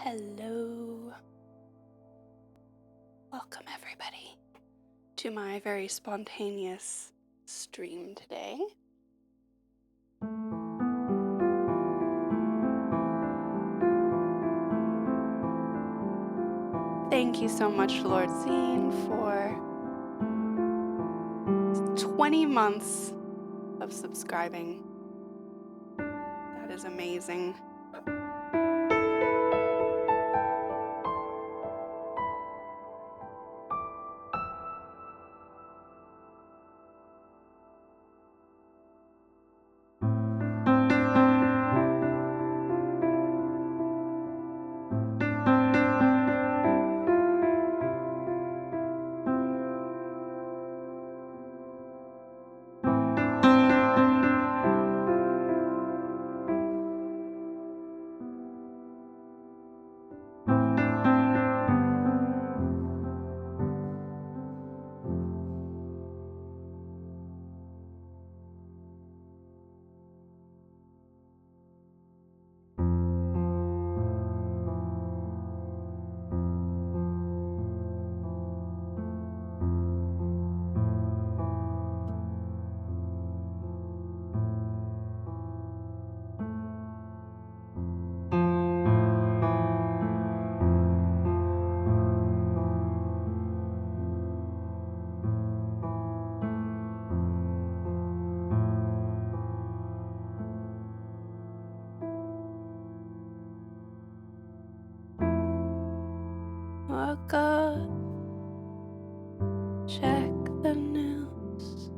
Hello. Welcome everybody to my very spontaneous stream today. Thank you so much, Lord Zine, for 20 months of subscribing. That is amazing. Look up, check the news,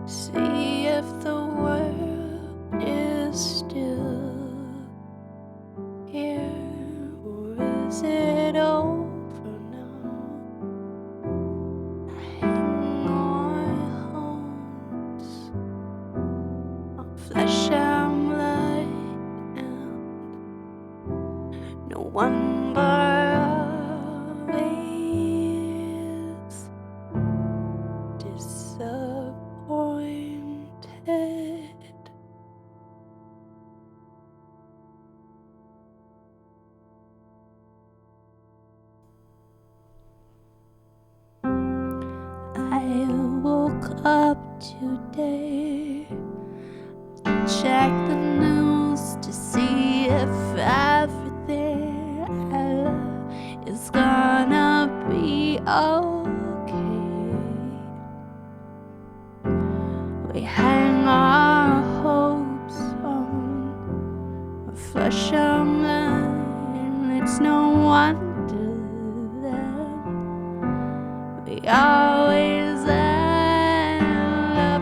see if the world is still here is it over now? Hang our hopes on flesh and blood, and no one but is disappointed. I woke up today, checked the news to see if everything I love is gonna be okay. We hang our hopes on flesh and blood, and it's no wonder that we always end up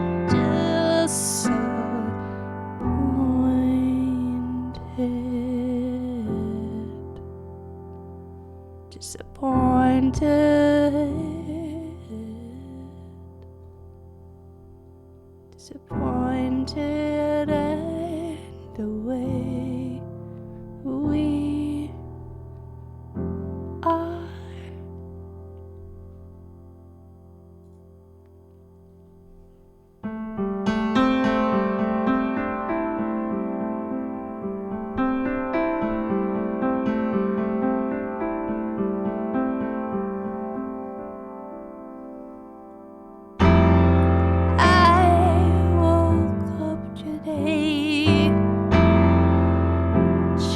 disappointed in the way we are.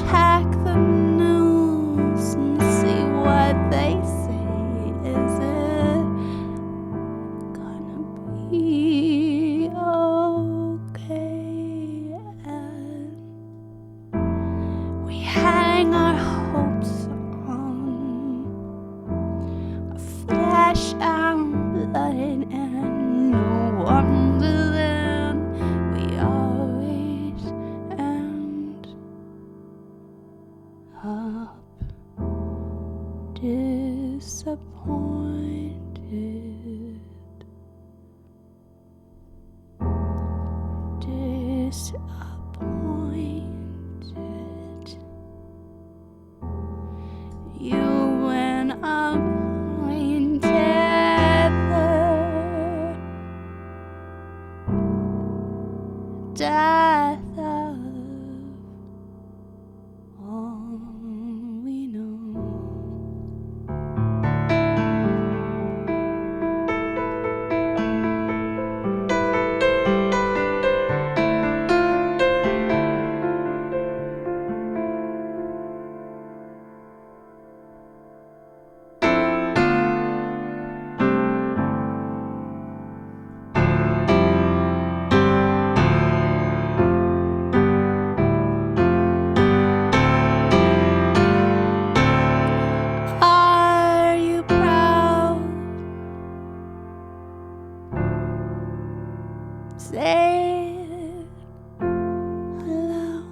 Check the news and see what they say. Is it gonna be okay? And we hang our hopes on flesh and blood, and no wonder then we always end up disappointed. You and I together, death of all we know. Are you proud? Say it aloud.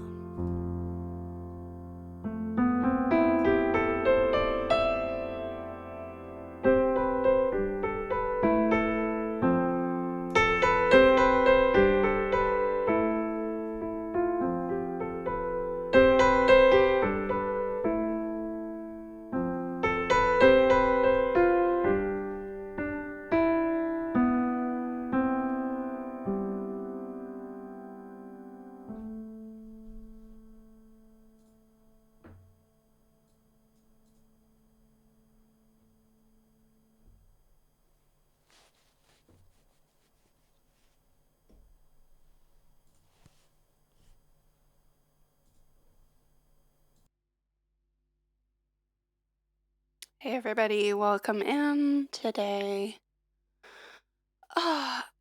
Hey everybody, welcome in today.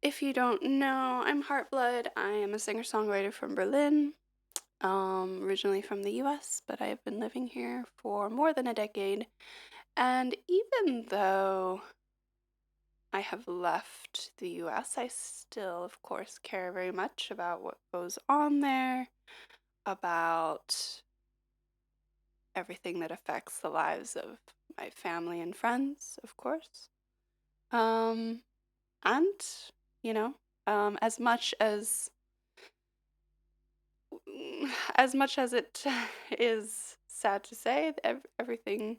If you don't know, I'm Heartblood. I am a singer-songwriter from Berlin, originally from the US, but I've been living here for more than a decade. And even though I have left the US, I still, of course, care very much about what goes on there, about everything that affects the lives of my family and friends, of course. Um, and, you know, as much as as much as it is sad to say, everything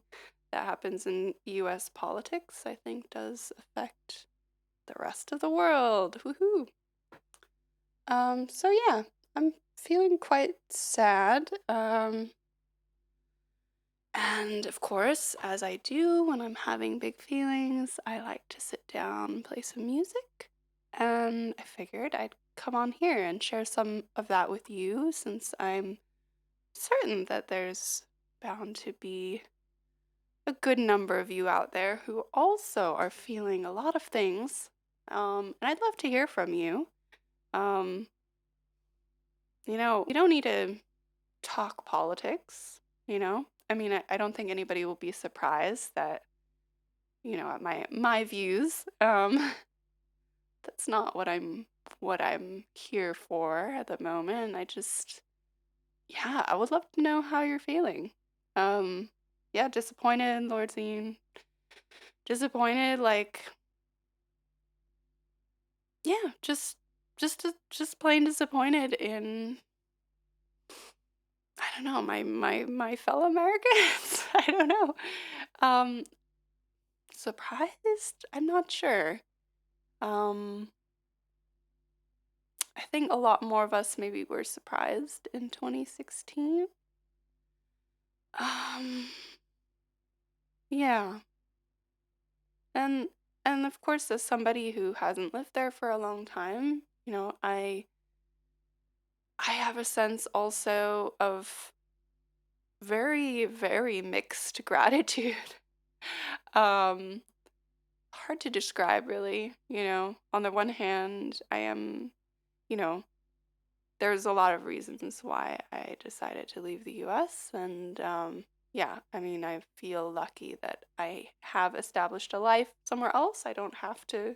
that happens in US politics, I think, does affect the rest of the world. Woohoo! So yeah, I'm feeling quite sad. And of course, as I do when I'm having big feelings, I like to sit down and play some music. And I figured I'd come on here and share some of that with you since I'm certain that there's bound to be a good number of you out there who also are feeling a lot of things. And I'd love to hear from you. Um, we don't need to talk politics, you know? I mean, I don't think anybody will be surprised that, at my views, that's not what I'm here for at the moment. Yeah, I would love to know how you're feeling. Um, yeah, disappointed, Lord Zine. Disappointed, like, yeah, just plain disappointed in, I don't know, my fellow Americans. I don't know. Um, Surprised? I'm not sure. Um, I think a lot more of us maybe were surprised in 2016. Um, yeah. And and of course, as somebody who hasn't lived there for a long time, I have a sense also of very, very mixed gratitude. Um, Hard to describe really. On the one hand, I am, you know, there's a lot of reasons why I decided to leave the US. And yeah, I mean, I feel lucky that I have established a life somewhere else. I don't have to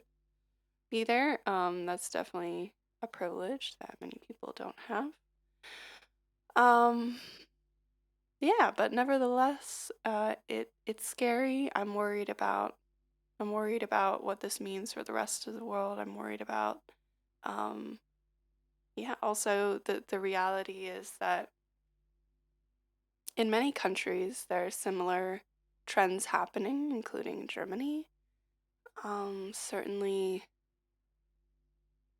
be there. That's definitely a privilege that many people don't have. Um, yeah, but nevertheless, it's scary. I'm worried about what this means for the rest of the world. I'm worried about um, yeah, also the reality is that in many countries there are similar trends happening, including Germany. Certainly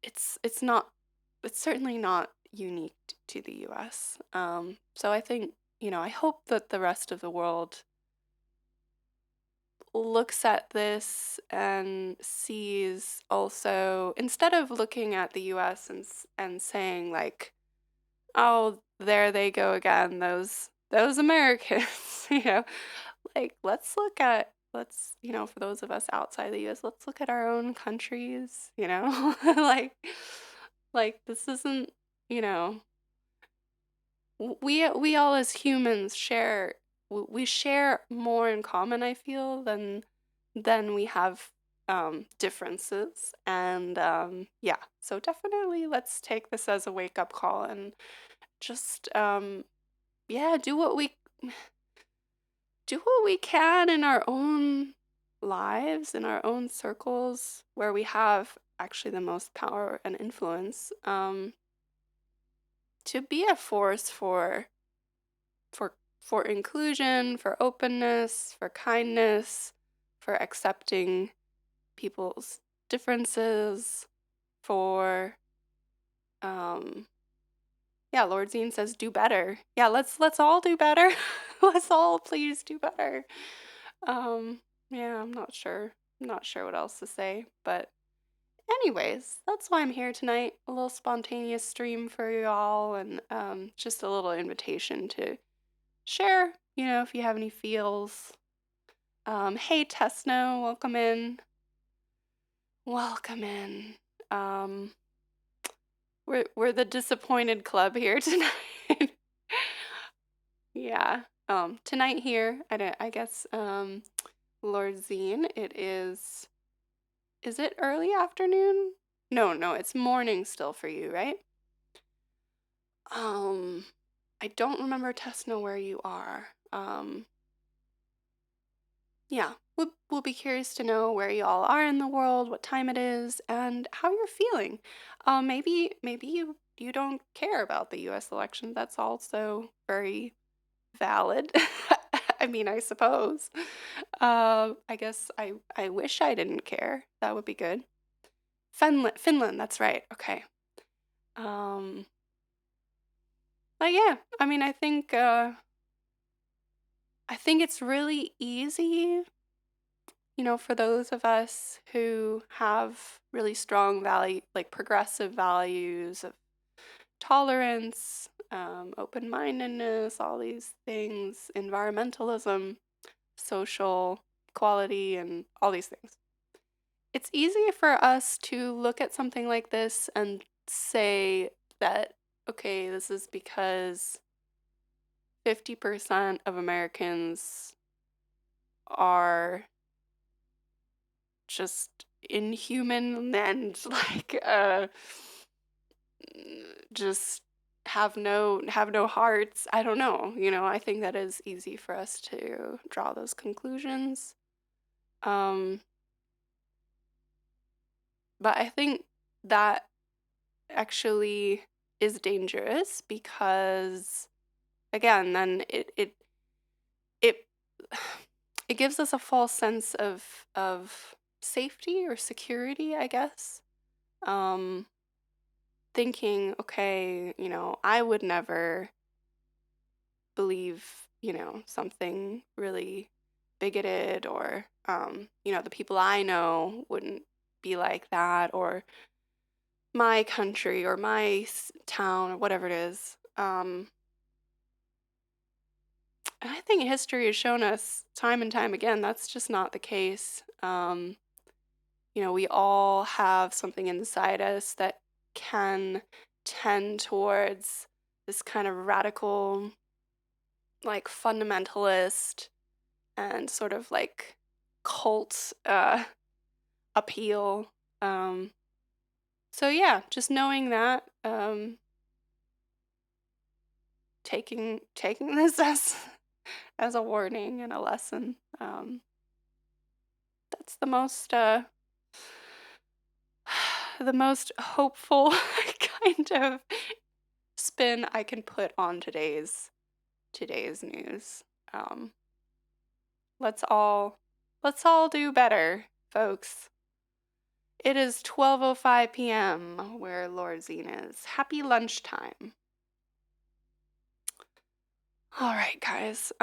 it's not it's certainly not unique to the US. So I think, I hope that the rest of the world looks at this and sees also, instead of looking at the US and saying like, oh, there they go again, those Americans, like for those of us outside the US, let's look at our own countries, like this isn't, you know, we all as humans we share more in common, I feel, than we have differences. And yeah, so definitely let's take this as a wake up call and just yeah, do what we can in our own lives, in our own circles where we have actually the most power and influence, to be a force for inclusion, for openness, for kindness, for accepting people's differences, for um yeah, Lord Zine says do better. Yeah, let's all do better. Let's all please do better. Um yeah, I'm not sure. I'm not sure what else to say, but anyways, that's why I'm here tonight. A little spontaneous stream for y'all, and just a little invitation to share, if you have any feels. Hey Tesno, welcome in. Welcome in. Um, we're the disappointed club here tonight. Yeah. Tonight here, I guess, Lord Zine, it is it early afternoon? No, it's morning still for you, right? Um, I don't remember Tesno where you are. Um, yeah, we'll be curious to know where you all are in the world, what time it is, and how you're feeling. Maybe you don't care about the U.S. election. That's also very valid. I mean, I suppose. I guess I wish I didn't care. That would be good. Finland, that's right. Okay. Um, but yeah, I mean, I think it's really easy, for those of us who have really strong value, like progressive values of tolerance, open-mindedness, all these things, environmentalism, social equality, and all these things. It's easy for us to look at something like this and say that, okay, this is because 50% of Americans are just inhuman and just have no hearts. I don't know. I think that is easy for us to draw those conclusions. Um, but I think that actually is dangerous because again, then it it gives us a false sense of safety or security, I guess. Um, Thinking, okay, I would never believe, something really bigoted or the people I know wouldn't be like that or my country or my town or whatever it is. And I think history has shown us time and time again that's just not the case. We all have something inside us that can tend towards this kind of radical, like fundamentalist and sort of like cult appeal. Um, so yeah, just knowing that, taking this as a warning and a lesson. That's the most hopeful kind of spin I can put on today's news. Um, let's all do better, folks. It is 12:05 p.m. where Lord Zine is. Happy lunchtime. All right, guys.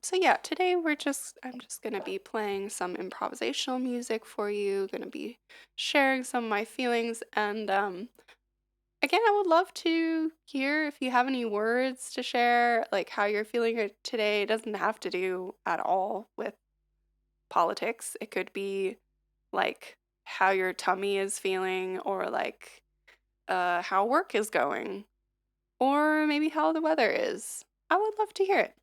So yeah, today I'm just gonna be playing some improvisational music for you, gonna be sharing some of my feelings, and again, I would love to hear if you have any words to share, like how you're feeling today. It doesn't have to do at all with politics. It could be like how your tummy is feeling or like how work is going or maybe how the weather is. I would love to hear it.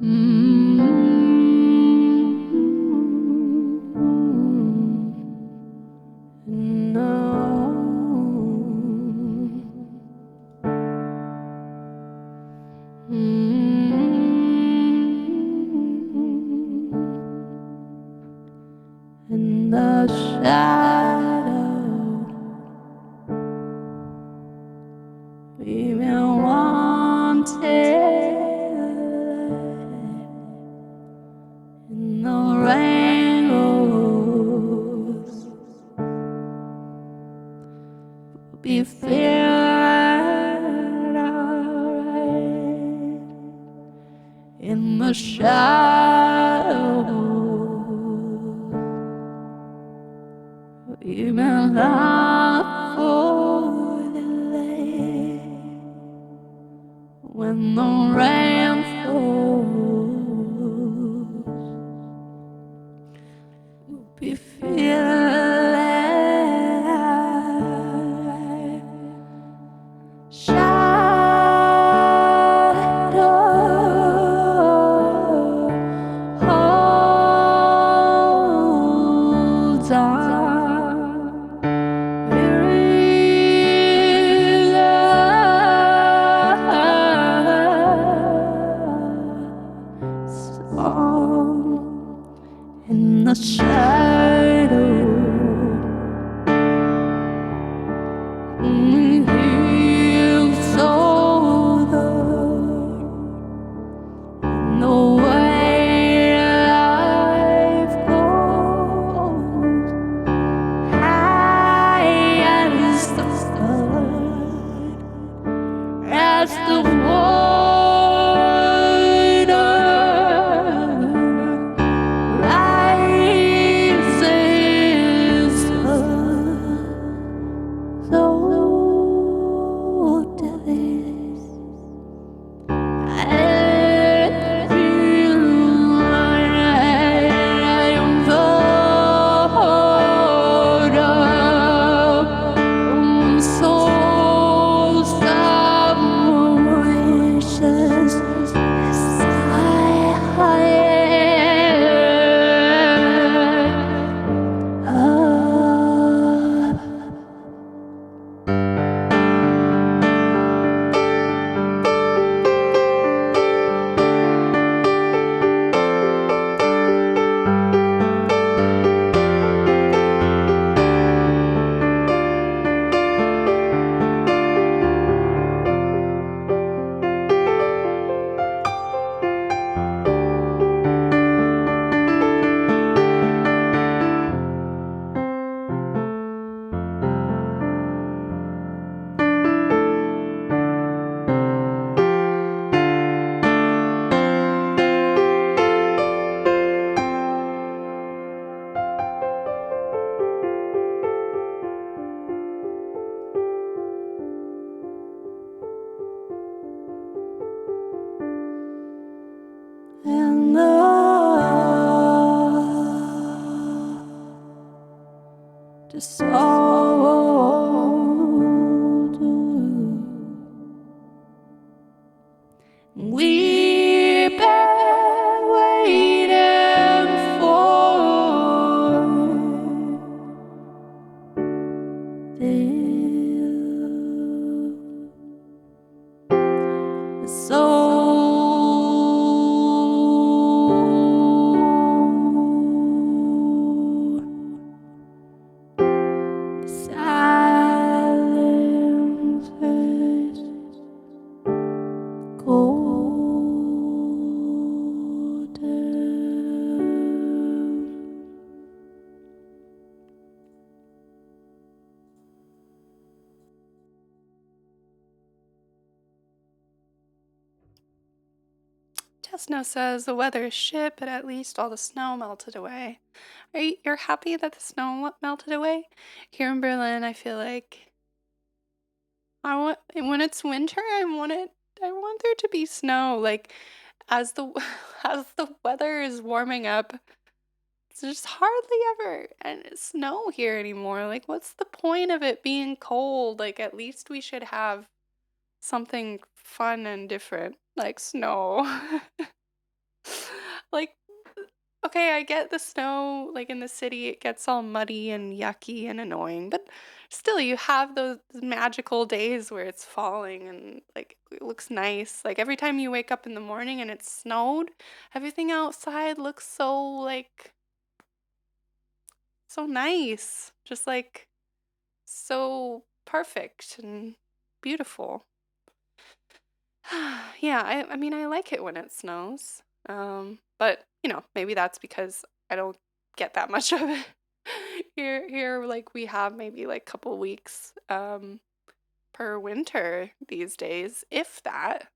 In the shadow, we've been wanting in the rainbows, we feel alright in the shadow. We've been out for the light when the rain falls. We'll be feeling shadow. Hold on. In the shadow, you saw the way life goes, high as the sun, as the and just we've been waiting for this. So Tesno says the weather is shit, but at least all the snow melted away. You're happy that the snow melted away? Here in Berlin, I feel like when it's winter, I want there to be snow. Like as the as the weather is warming up, it's just hardly ever and snow here anymore. Like what's the point of it being cold? Like at least we should have something fun and different, like snow. Like, okay, I get the snow, like in the city, it gets all muddy and yucky and annoying, but still, you have those magical days where it's falling and like it looks nice. Like every time you wake up in the morning and it's snowed, everything outside looks so nice. Just like so perfect and beautiful. Yeah, I mean I like it when it snows. But maybe that's because I don't get that much of it. Here like we have maybe like couple weeks per winter these days, if that.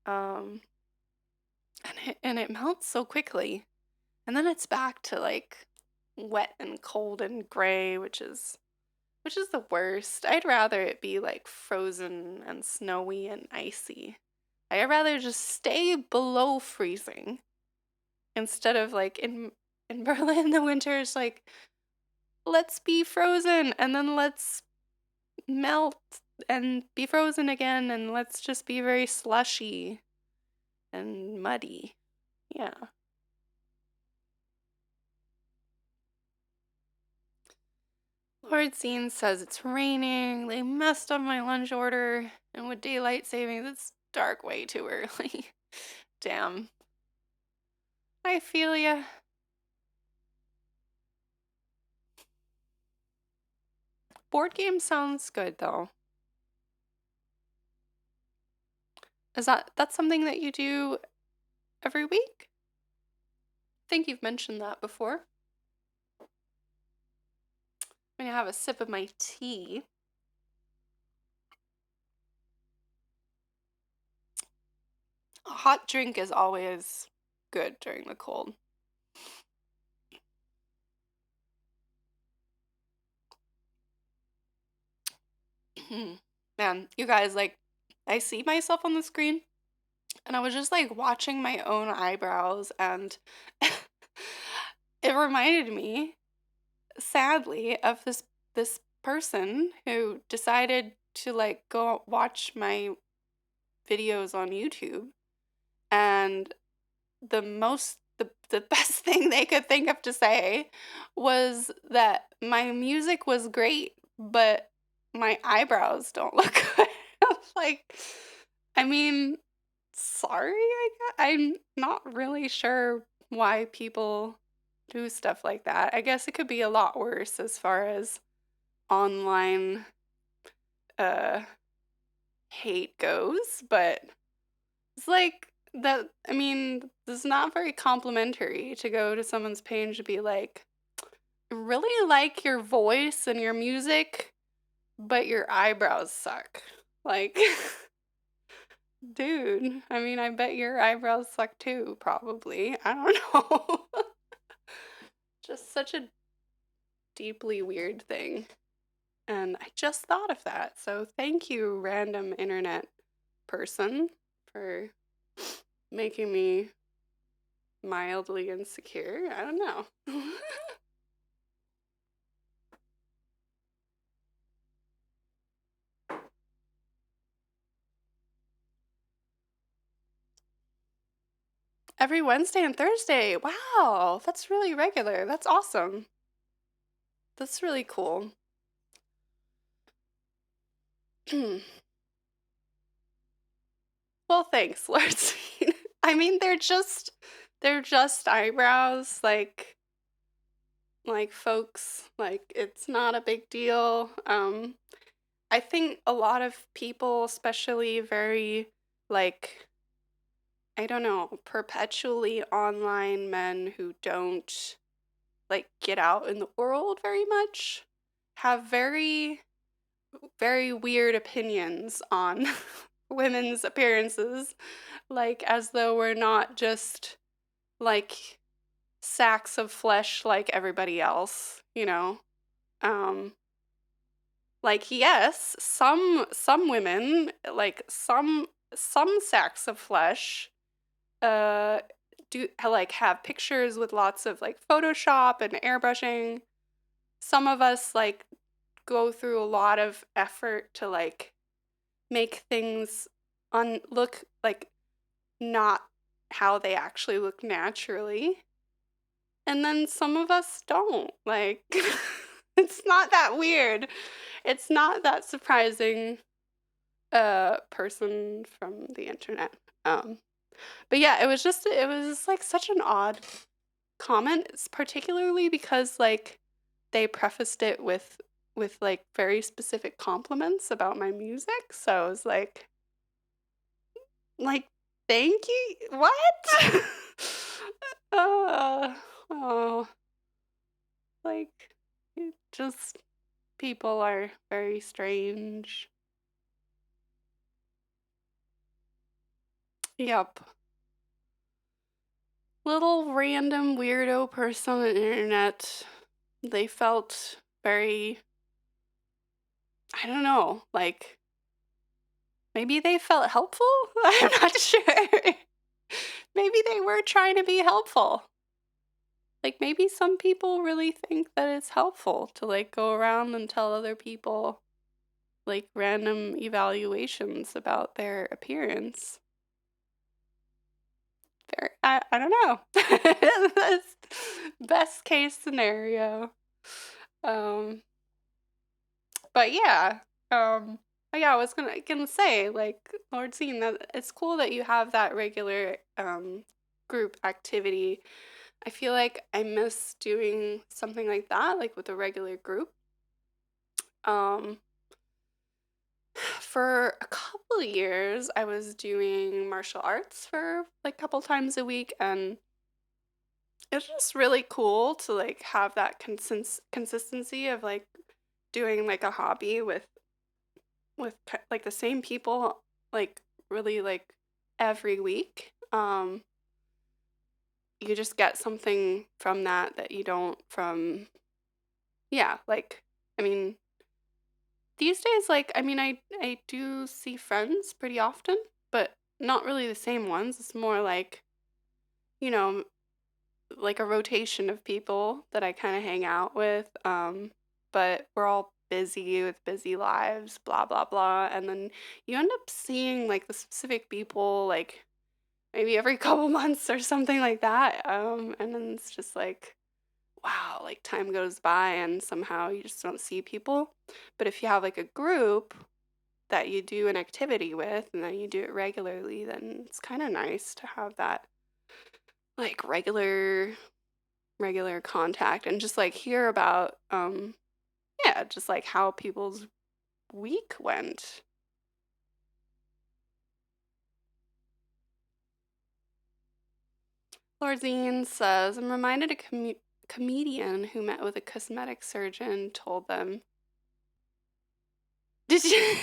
Um and it melts so quickly. And then it's back to like wet and cold and gray, which is the worst. I'd rather it be like frozen and snowy and icy. I'd rather just stay below freezing instead of like in Berlin the winter is like let's be frozen and then let's melt and be frozen again and let's just be very slushy and muddy. Yeah. Lord Zine says it's raining. They messed up my lunch order. And with daylight savings, it's dark way too early. Damn. I feel ya. Board game sounds good though. That's something that you do every week? I think you've mentioned that before. I'm gonna have a sip of my tea. A hot drink is always good during the cold. Man, you guys, like, I see myself on the screen and I was just like watching my own eyebrows and it reminded me, sadly, of this person who decided to like go watch my videos on YouTube and the best thing they could think of to say was that my music was great, but my eyebrows don't look good. Like, I mean, sorry, I'm not really sure why people do stuff like that. I guess it could be a lot worse as far as online uh hate goes, but it's like that. I mean, it's not very complimentary to go to someone's page to be like, "I really like your voice and your music, but your eyebrows suck." Like, dude, I mean, I bet your eyebrows suck too, probably. I don't know. Just such a deeply weird thing. And I just thought of that. So thank you, random internet person, for making me mildly insecure. I don't know. Every Wednesday and Thursday. Wow, that's really regular. That's awesome. That's really cool. Well, thanks, Lord. I mean, they're just eyebrows, like folks, like it's not a big deal. I think a lot of people, especially very like I don't know, perpetually online men who don't like get out in the world very much, have very, very weird opinions on women's appearances, like as though we're not just like sacks of flesh like everybody else, you know? Um, like yes, some women, like some sacks of flesh uh do like have pictures with lots of like Photoshop and airbrushing. Some of us like go through a lot of effort to like make things look like not how they actually look naturally. And then some of us don't. Like, it's not that weird. It's not that surprising person from the internet. But yeah, it was just like such an odd comment, particularly because like they prefaced it with like very specific compliments about my music. So I was like thank you. What? uh, oh, like just people are very strange. Yep. Little random weirdo person on the internet. They felt very, I don't know, like maybe they felt helpful? I'm not sure. Maybe they were trying to be helpful. Like maybe some people really think that it's helpful to like go around and tell other people like random evaluations about their appearance. I don't know. That's best case scenario. Um, but yeah. Yeah, I was gonna say, like, Lord Scene, that it's cool that you have that regular group activity. I feel like I miss doing something like that, like with a regular group. Um, for a couple of years, I was doing martial arts for like a couple times a week, and it's just really cool to like have that consistency of like doing like a hobby with like the same people like really like every week. You just get something from that you don't from yeah, like I mean these days like I mean I do see friends pretty often, but not really the same ones. It's more like, you know, like a rotation of people that I kind of hang out with. But we're all busy with busy lives, blah blah blah, and then you end up seeing like the specific people like maybe every couple months or something like that. And then it's just like wow, like time goes by and somehow you just don't see people. But if you have like a group that you do an activity with and then you do it regularly, then it's kind of nice to have that like regular contact and just like hear about yeah, just like how people's week went. Lordine says, I'm reminded a comedian who met with a cosmetic surgeon told them, did you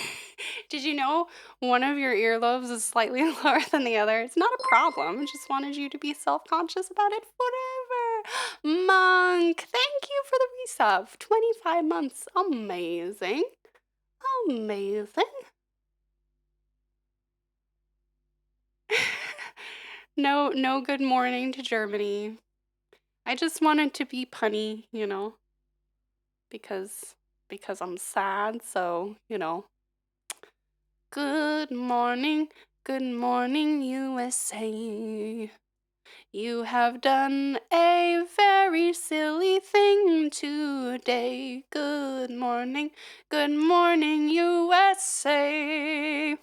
did you know one of your earlobes is slightly lower than the other? It's not a problem. Just wanted you to be self-conscious about it forever. Monk, thank you for the resub. 25 months. Amazing. Amazing. No good morning to Germany. I just wanted to be punny, you know, because I'm sad, so, you know. Good morning USA. You have done a very silly thing today. Good morning USA.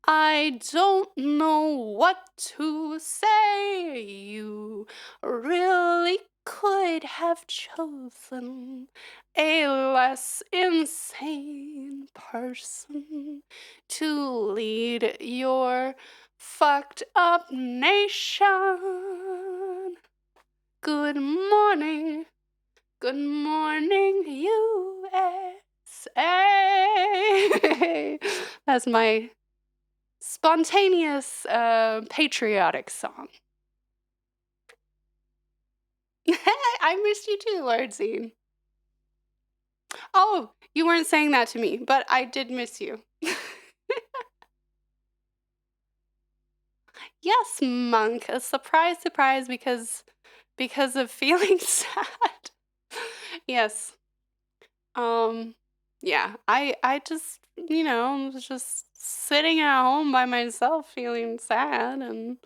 I don't know what to say. You really could have chosen a less insane person to lead your fucked up nation. Good morning USA. That's my spontaneous patriotic song. I missed you too, Lord Zine. Oh, you weren't saying that to me, but I did miss you. Yes, Monk. A surprise, because of feeling sad. Yes. Yeah. I just, you know, was just sitting at home by myself feeling sad, and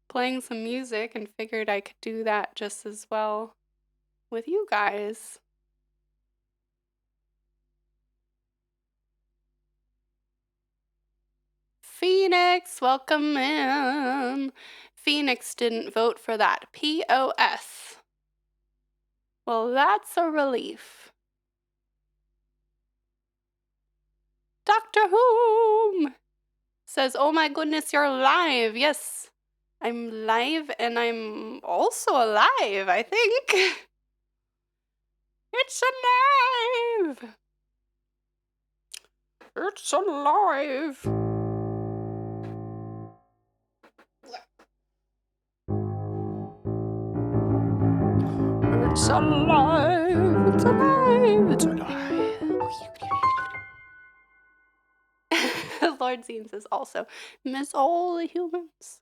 playing some music and figured I could do that just as well with you guys. Phoenix, welcome in. Phoenix didn't vote for that POS. Well, that's a relief. Dr. Whom says, oh my goodness, you're live. Yes, I'm live and I'm also alive, I think. It's alive. It's alive. It's alive. It's alive. It's alive. Lord Zine says also, miss all the humans.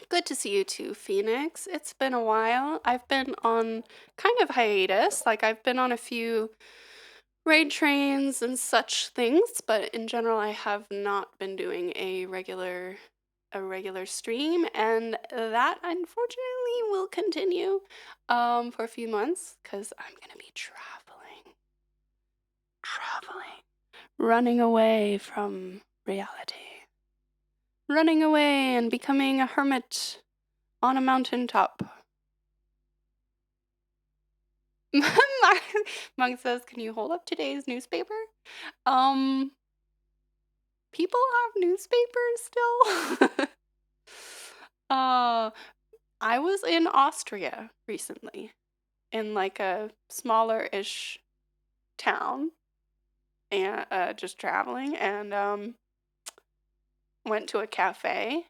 Good to see you too, Phoenix. It's been a while. I've been on kind of hiatus. Like, I've been on a few raid trains and such things, but in general, I have not been doing a regular stream, and that unfortunately will continue for a few months because I'm gonna be traveling, running away from reality, running away and becoming a hermit on a mountaintop. Monk says, can you hold up today's newspaper? People have newspapers still? I was in Austria recently, in like a smaller-ish town, and just traveling, and went to a cafe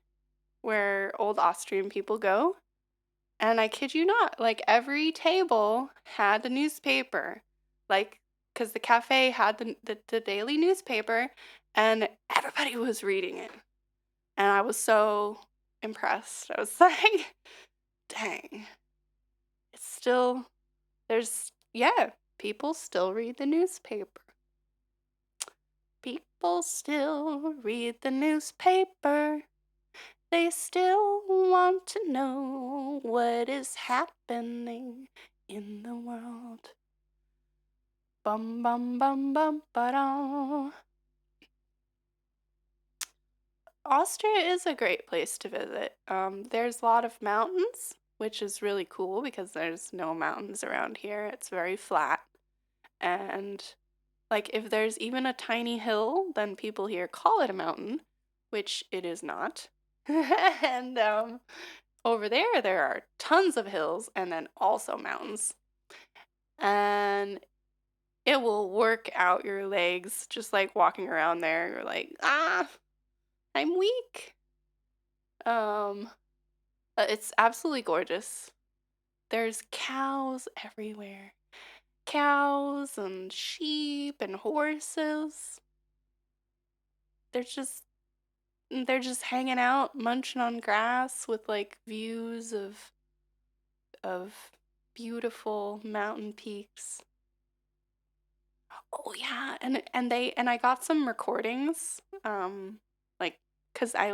where old Austrian people go. And I kid you not, like every table had the newspaper, like, because the cafe had the daily newspaper, and everybody was reading it. And I was so impressed. I was like, dang, it's still, people still read the newspaper. People still read the newspaper. They still want to know what is happening in the world. Bum bum bum bum ba-dum. Austria is a great place to visit. There's a lot of mountains, which is really cool because there's no mountains around here. It's very flat. And like if there's even a tiny hill, then people here call it a mountain, which it is not. And over there are tons of hills and then also mountains. And it will work out your legs just like walking around there. You're like, I'm weak. It's absolutely gorgeous. There's cows everywhere. Cows and sheep and horses. They're just hanging out, munching on grass with like views of beautiful mountain peaks. Oh yeah, and I got some recordings, like, cause I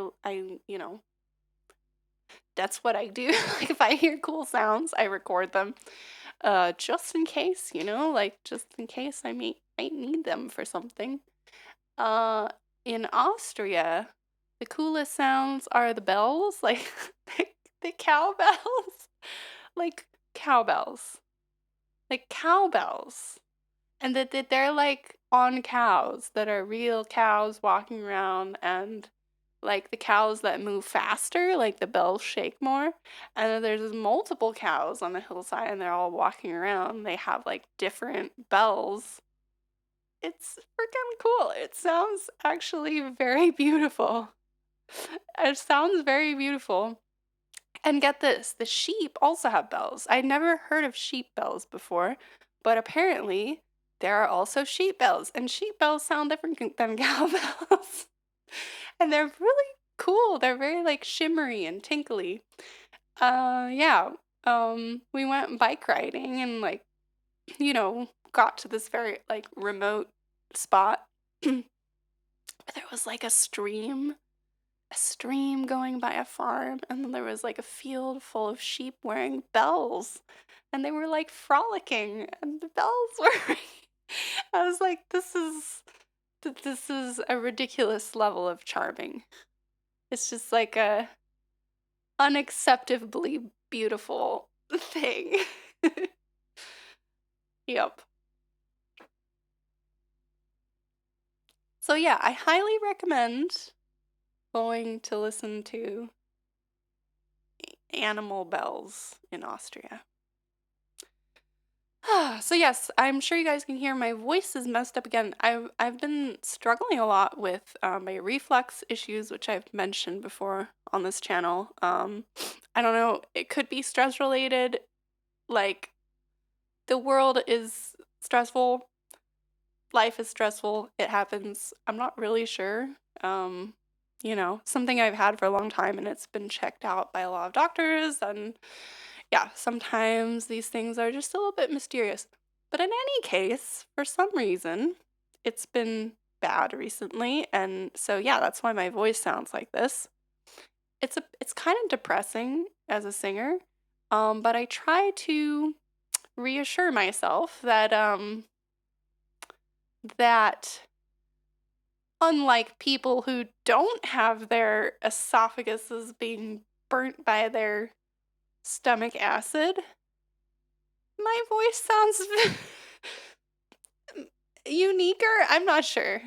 that's what I do. Like if I hear cool sounds, I record them, just in case, like just in case I might need them for something. In Austria, the coolest sounds are the bells, like the cowbells, like cowbells, like cowbells. And that they're like on cows that are real cows walking around, and like the cows that move faster, like the bells shake more. And then there's multiple cows on the hillside and they're all walking around. They have like different bells. It's freaking cool. It sounds actually very beautiful. It sounds very beautiful. And get this, the sheep also have bells. I'd never heard of sheep bells before, but apparently there are also sheep bells, and sheep bells sound different than cow bells. And they're really cool. They're very like shimmery and tinkly. Yeah. We went bike riding and like, got to this very like remote spot. There was like a stream a stream going by a farm, and then there was like a field full of sheep wearing bells, and they were like frolicking, and the bells were ringing. I was like, this is a ridiculous level of charming. It's just like a unacceptably beautiful thing. Yep. So yeah, I highly recommend going to listen to animal bells in Austria. So yes, I'm sure you guys can hear my voice is messed up again. I've been struggling a lot with my reflux issues, which I've mentioned before on this channel. I don't know, it could be stress related. Like, the world is stressful, life is stressful, it happens. I'm not really sure. Something I've had for a long time, and it's been checked out by a lot of doctors, and yeah, sometimes these things are just a little bit mysterious. But in any case, for some reason, it's been bad recently, and so yeah, that's why my voice sounds like this. It's kind of depressing as a singer, but I try to reassure myself that unlike people who don't have their esophaguses being burnt by their stomach acid, my voice sounds uniquer. I'm not sure.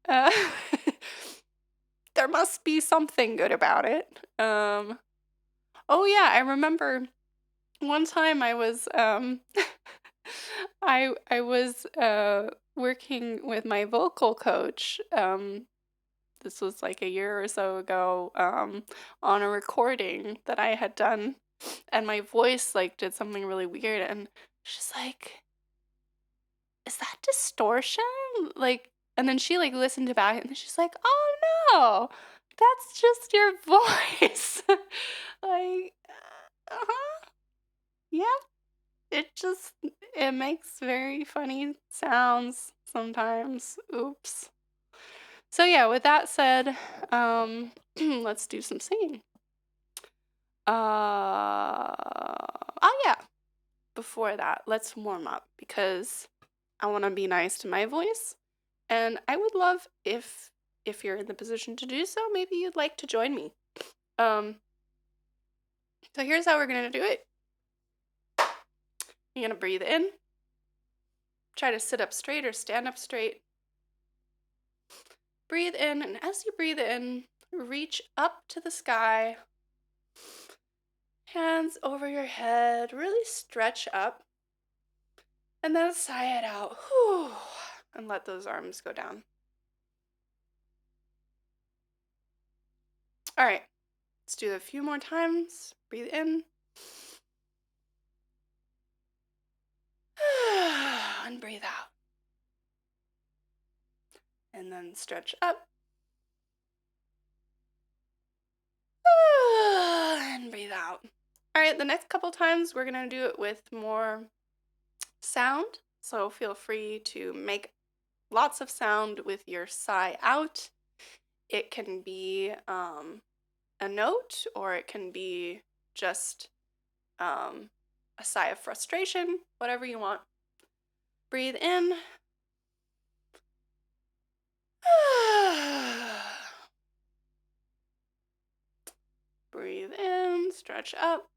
Uh, there must be something good about it. Oh yeah, I remember one time I was I was working with my vocal coach. This was like a year or so ago, on a recording that I had done, and my voice like did something really weird, and she's like, "Is that distortion?" Like, and then she like listened to back, and then she's like, "Oh no, that's just your voice." Like, uh-huh, yeah. It makes very funny sounds sometimes. Oops. So yeah, with that said, let's do some singing. Oh yeah. Before that, let's warm up because I want to be nice to my voice, and I would love if you're in the position to do so, maybe you'd like to join me. Um, so here's how we're gonna do it. You're gonna breathe in. Try to sit up straight or stand up straight. Breathe in, and as you breathe in, reach up to the sky. Hands over your head, really stretch up. And then sigh it out. Whew, and let those arms go down. All right, let's do it a few more times. Breathe in. And breathe out. And then stretch up. And breathe out. All right, the next couple times we're going to do it with more sound. So feel free to make lots of sound with your sigh out. It can be a note, or it can be just a sigh of frustration, whatever you want. Breathe in. Breathe in, stretch up.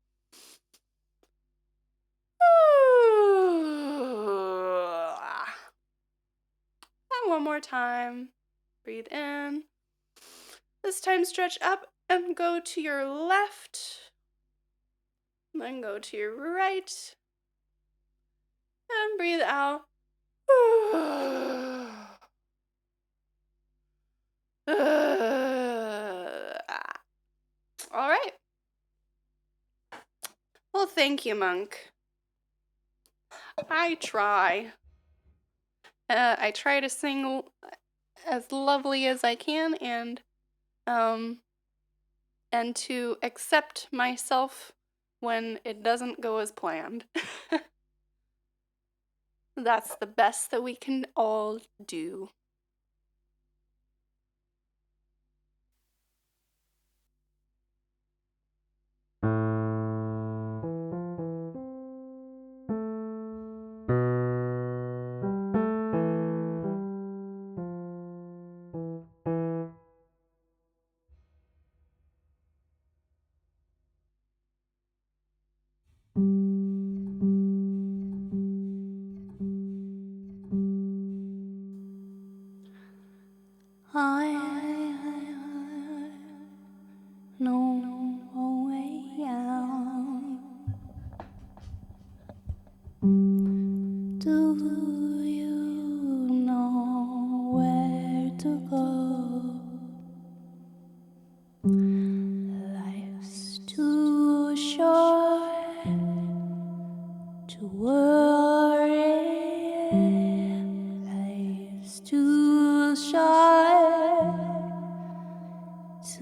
And one more time. Breathe in. This time stretch up and go to your left. Then go to your right. And breathe out. All right. Well, thank you, Monk. I try. I try to sing as lovely as I can, and to accept myself when it doesn't go as planned. That's the best that we can all do.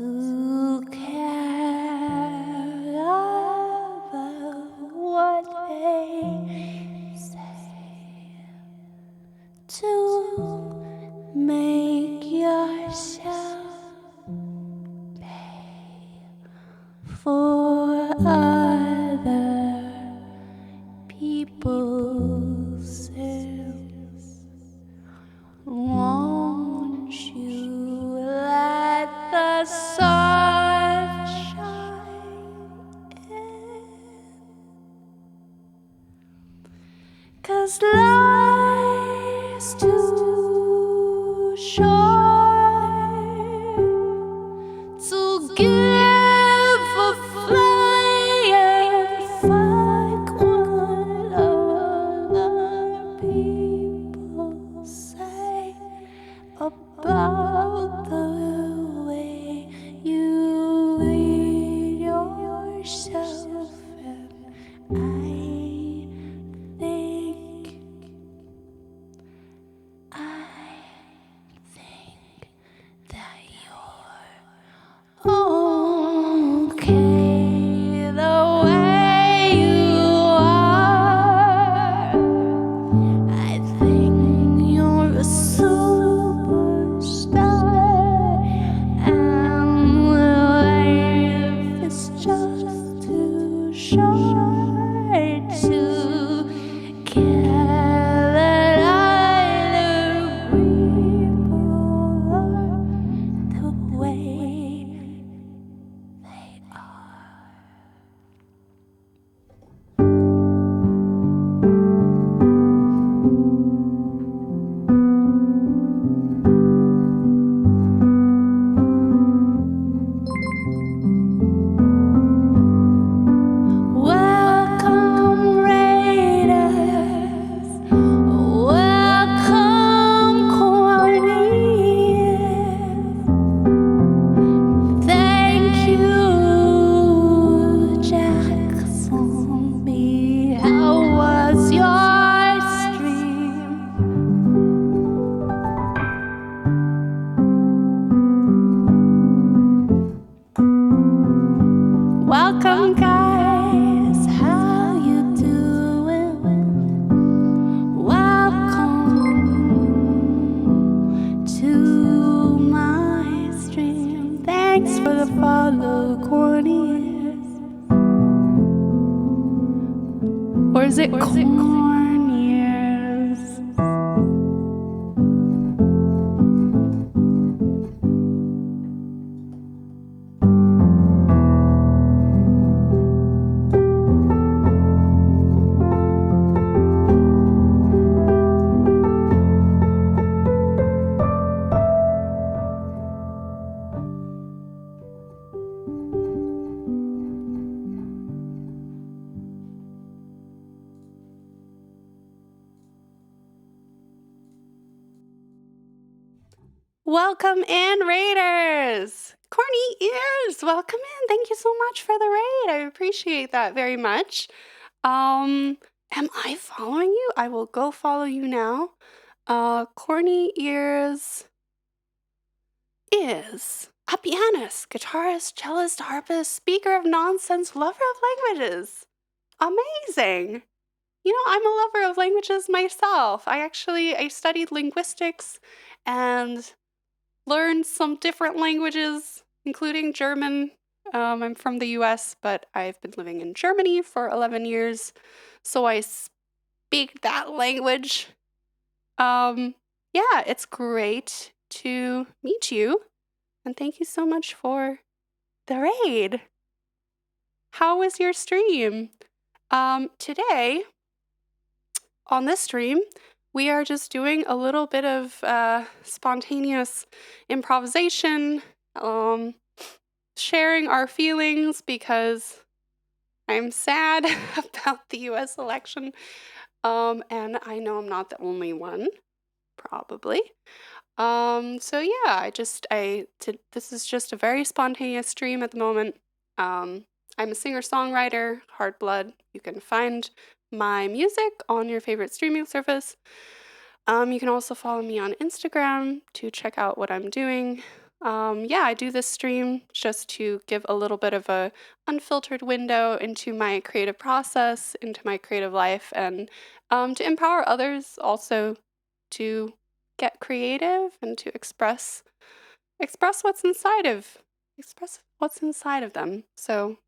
to care about what they say, to make yourself pay for other people's sins. Won't you let the sun shine in? 'Cause life's too short to give a flying fuck what other people say about the way you lead yourself. And I think that you're okay the way you are. I think you're a superstar, and life is just too short to care that other people are the way they are. Welcome, Raiders. Welcome, Cornelius. Thank you, Jackson B. How was your stream? Welcome, guys. How you doing? Welcome to my stream. Thanks for the follow, Cornelius. Or is it Cornelius? Welcome in, Raiders! Corny Ears, welcome in. Thank you so much for the raid. I appreciate that very much. Am I following you? I will go follow you now. Corny Ears is a pianist, guitarist, cellist, harpist, speaker of nonsense, lover of languages. Amazing! You know, I'm a lover of languages myself. I studied linguistics and learned some different languages, including German. I'm from the US, but I've been living in Germany for 11 years, so I speak that language. Yeah, it's great to meet you, and thank you so much for the raid. How was your stream? Today, on this stream, we are just doing a little bit of spontaneous improvisation, sharing our feelings because I'm sad about the US election, and I know I'm not the only one, probably. So yeah, this is just a very spontaneous stream at the moment. I'm a singer-songwriter, Hard Blood. You can find my music on your favorite streaming service. You can also follow me on Instagram to check out what I'm doing. yeah, I do this stream just to give a little bit of a unfiltered window into my creative process, into my creative life, and to empower others also to get creative and to express what's inside of them. So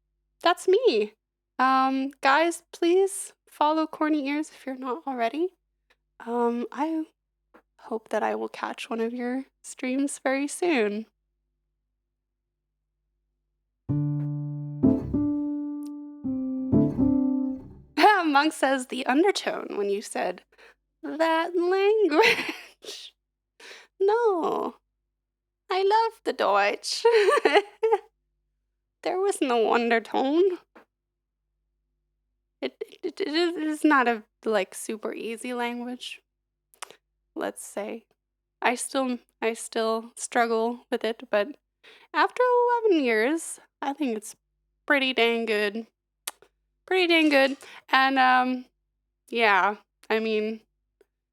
that's me. Guys, please follow Corny Ears if you're not already. I hope that I will catch one of your streams very soon. Monk says the undertone when you said that language. No, I love the Deutsch. There was no undertone. It is not a like super easy language. Let's say I still struggle with it, but after 11 years, I think it's pretty dang good. Pretty dang good. And yeah, I mean,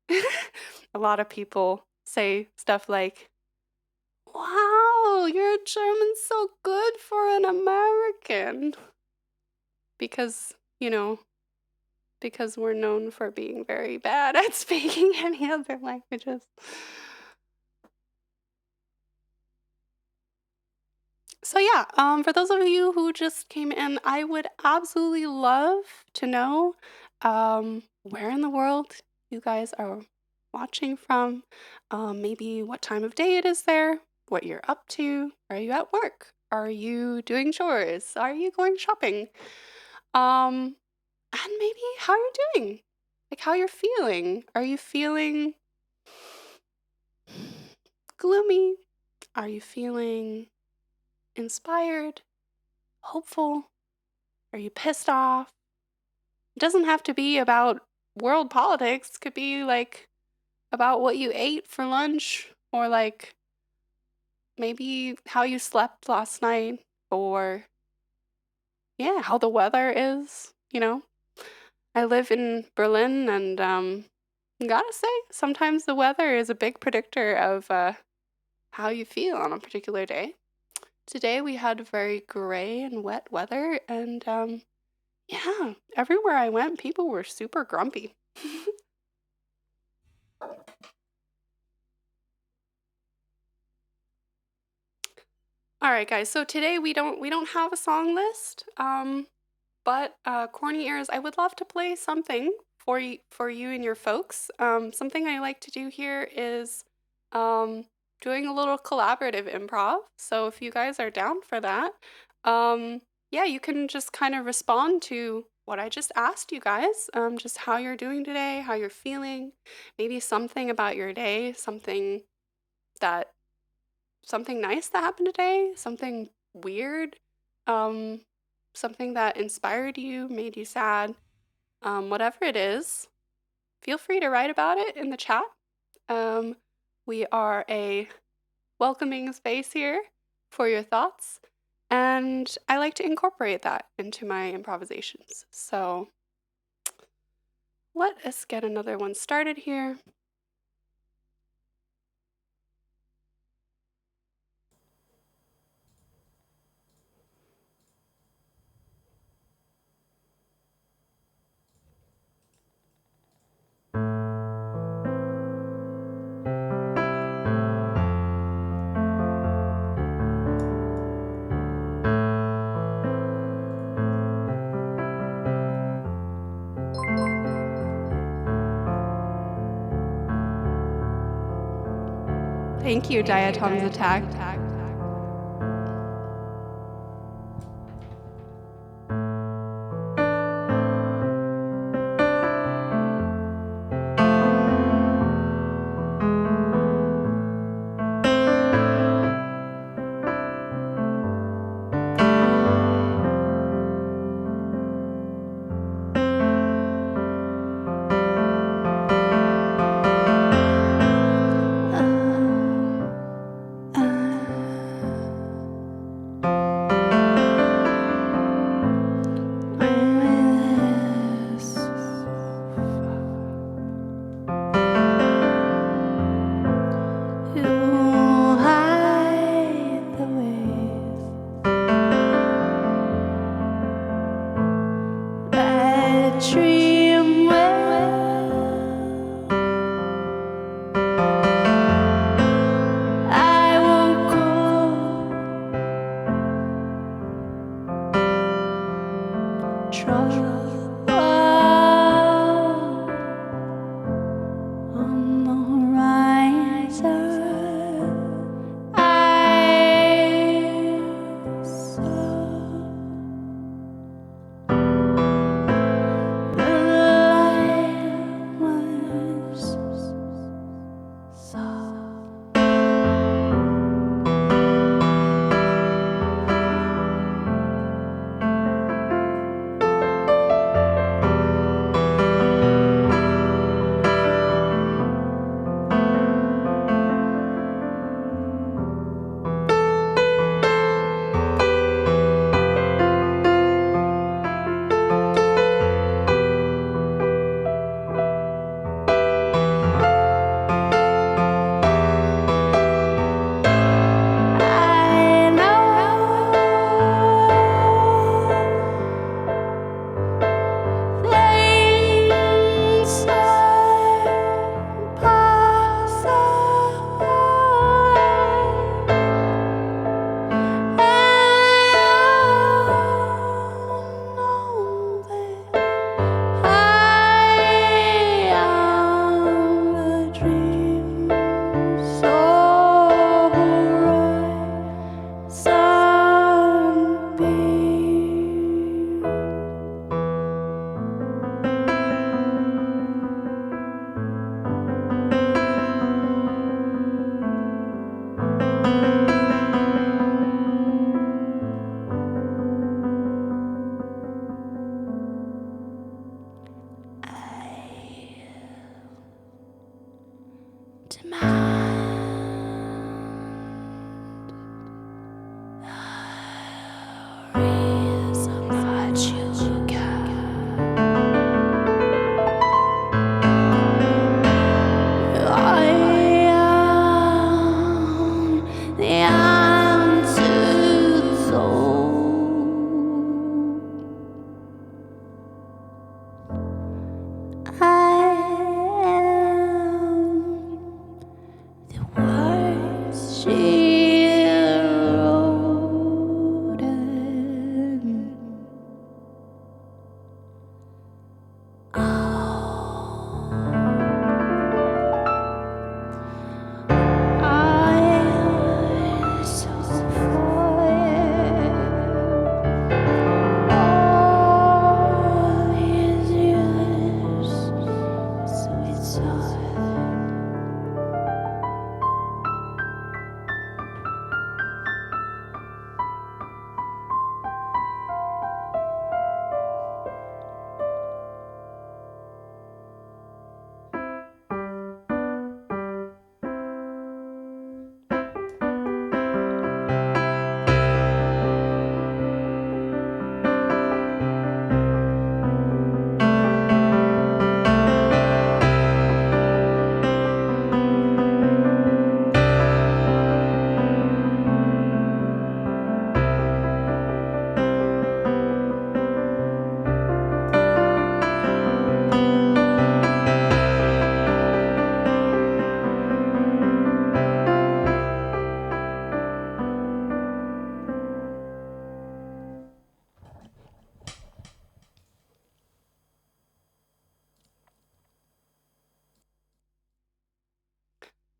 a lot of people say stuff like, "Wow, your German's so good for an American." Because, because we're known for being very bad at speaking any other languages. So yeah, for those of you who just came in, I would absolutely love to know where in the world you guys are watching from, maybe what time of day it is there, what you're up to. Are you at work? Are you doing chores? Are you going shopping? And maybe how you're doing, like how you're feeling. Are you feeling gloomy? Are you feeling inspired? Hopeful? Are you pissed off? It doesn't have to be about world politics. It could be like about what you ate for lunch, or like maybe how you slept last night, or yeah, how the weather is, I live in Berlin, and gotta say, sometimes the weather is a big predictor of how you feel on a particular day. Today we had very gray and wet weather, and yeah, everywhere I went, people were super grumpy. All right, guys. So today we don't have a song list. But Corny Ears, I would love to play something for you and your folks. Something I like to do here is doing a little collaborative improv. So if you guys are down for that, yeah, you can just kind of respond to what I just asked you guys. Just how you're doing today, how you're feeling, maybe something about your day, something nice that happened today, something weird, um, something that inspired you, made you sad, whatever it is, feel free to write about it in the chat. We are a welcoming space here for your thoughts, and I like to incorporate that into my improvisations. So let us get another one started here. Thank you, Diatom's Attack.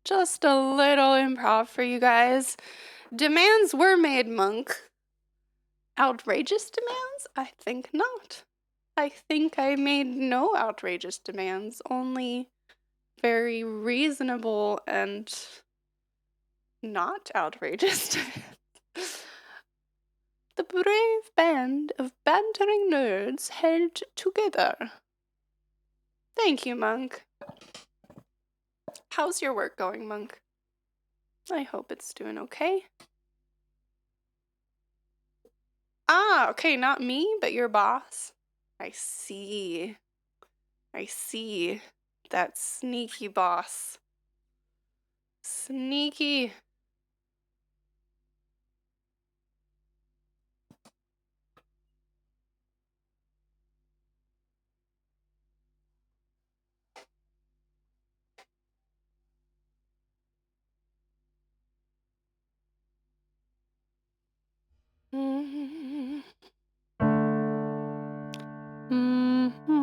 Just a little improv for you guys. Demands were made, Monk. Outrageous demands? I think not. I think I made no outrageous demands, only very reasonable and not outrageous demands. The brave band of bantering nerds held together. Thank you, Monk. How's your work going, Monk? I hope it's doing okay. Ah, okay, not me, but your boss. I see. I see. That sneaky boss. Sneaky. Mm-hmm. Mm-hmm.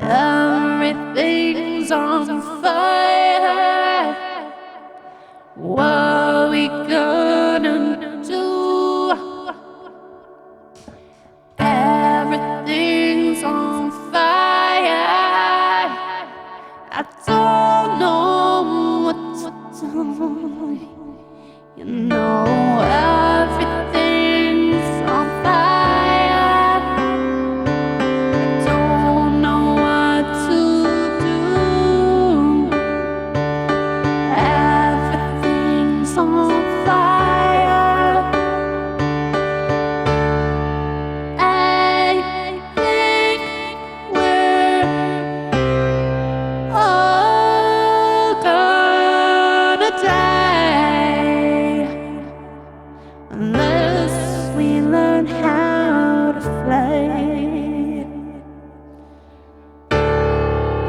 Everything's on fire. What we gonna do? Everything's on fire. I don't know what to do. You know, everything's on fire. I don't know what to do. Everything's on fire. I think we're all gonna die unless we learn how to fly.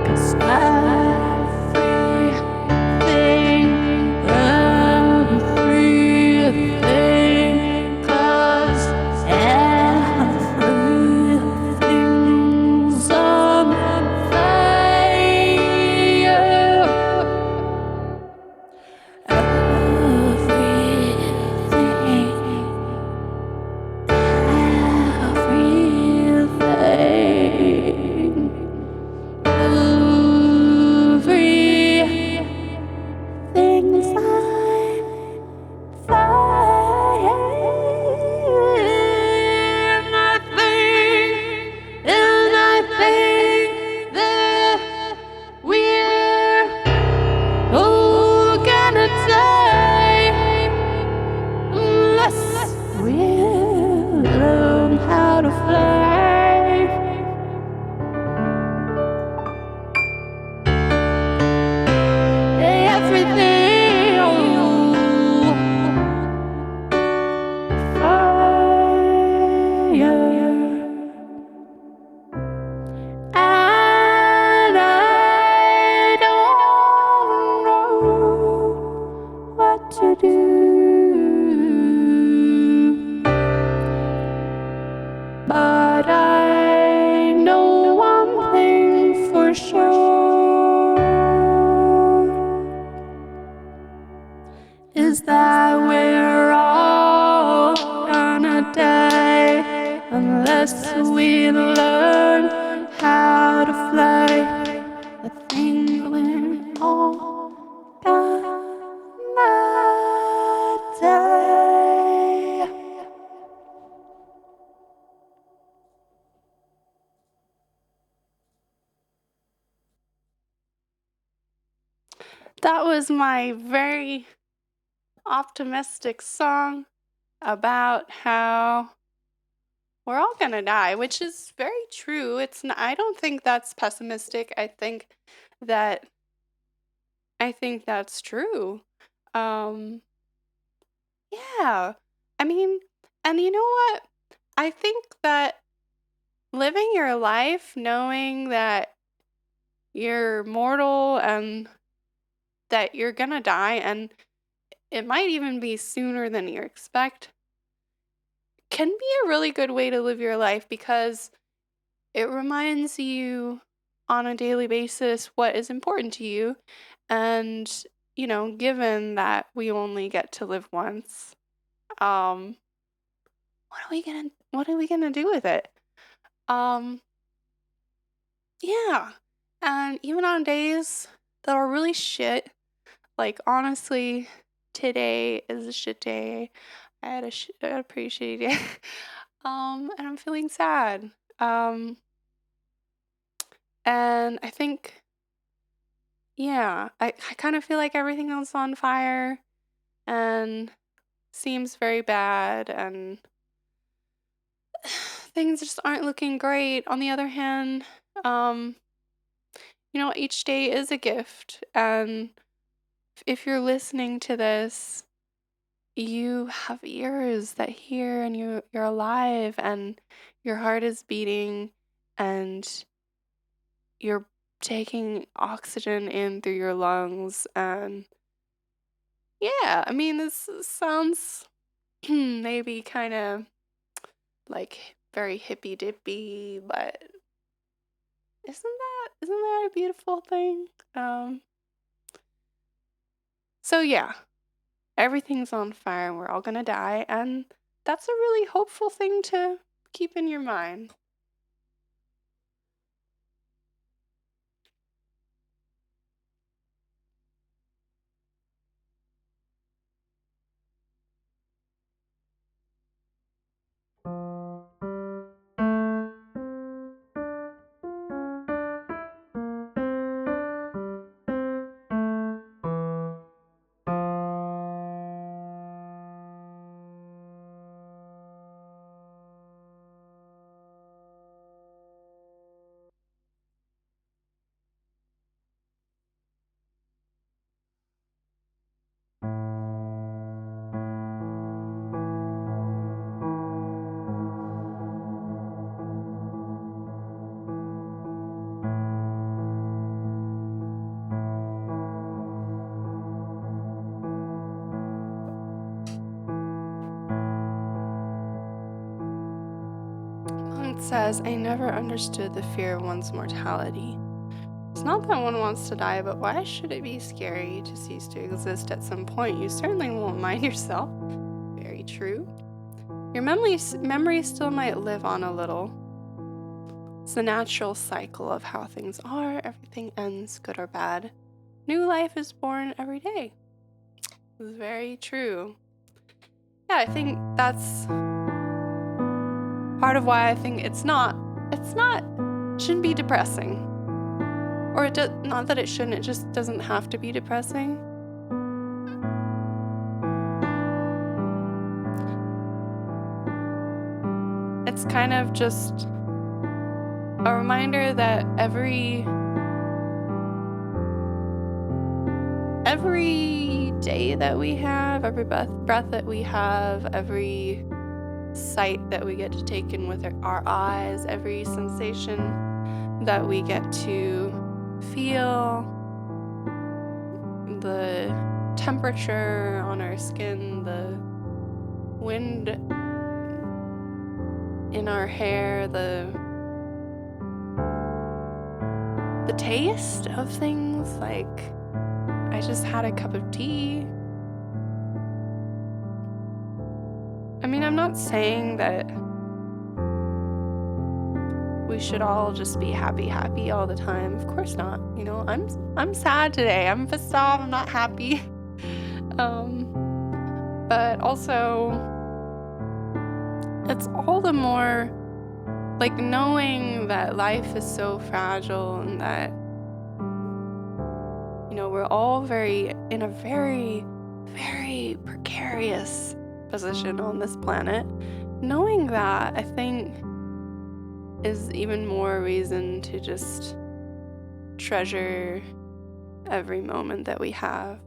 'Cause everything, 'cause everything's on fire. Everything's on fire. And I think that we're all gonna die unless we learn how to fly. Everything fire. And I don't know what to do. But I know one thing for sure, is that we're all gonna die unless we learn how to fly. I think we're all gonna die. That was my very optimistic song about how we're all gonna die, which is very true. I don't think that's pessimistic. That I think that's true. Um, yeah. I mean, and you know what? I think that living your life knowing that you're mortal and that you're gonna die, and it might even be sooner than you expect, can be a really good way to live your life because it reminds you on a daily basis what is important to you. And, given that we only get to live once, um, what are we gonna do with it? Um, yeah. And even on days that are really shit, like honestly, today is a shit day. I had a pretty shitty day. And I'm feeling sad. Um, and I think, yeah, I kind of feel like everything else on fire and seems very bad, and things just aren't looking great. On the other hand, um, each day is a gift, and if you're listening to this, you have ears that hear, and you're alive, and your heart is beating, and you're taking oxygen in through your lungs. And yeah, I mean, this sounds maybe kind of like very hippy dippy, but isn't that a beautiful thing? Um, so yeah, everything's on fire and we're all gonna die, and that's a really hopeful thing to keep in your mind. It says, I never understood the fear of one's mortality. It's not that one wants to die, but why should it be scary to cease to exist at some point? You certainly won't mind yourself. Very true. Your memory still might live on a little. It's the natural cycle of how things are. Everything ends, good or bad. New life is born every day. It's very true. Yeah, I think that's part of why I think shouldn't be depressing. Or not that it shouldn't, it just doesn't have to be depressing. It's kind of just a reminder that every day that we have, every breath that we have, every sight that we get to take in with our eyes, every sensation that we get to feel, the temperature on our skin, the wind in our hair, the taste of things. Like, I just had a cup of tea. I mean, I'm not saying that we should all just be happy all the time. Of course not. I'm sad today. I'm pissed off. I'm not happy. But also, it's all the more like knowing that life is so fragile, and that we're all in a very, very precarious position on this planet. Knowing that, I think is even more reason to just treasure every moment that we have.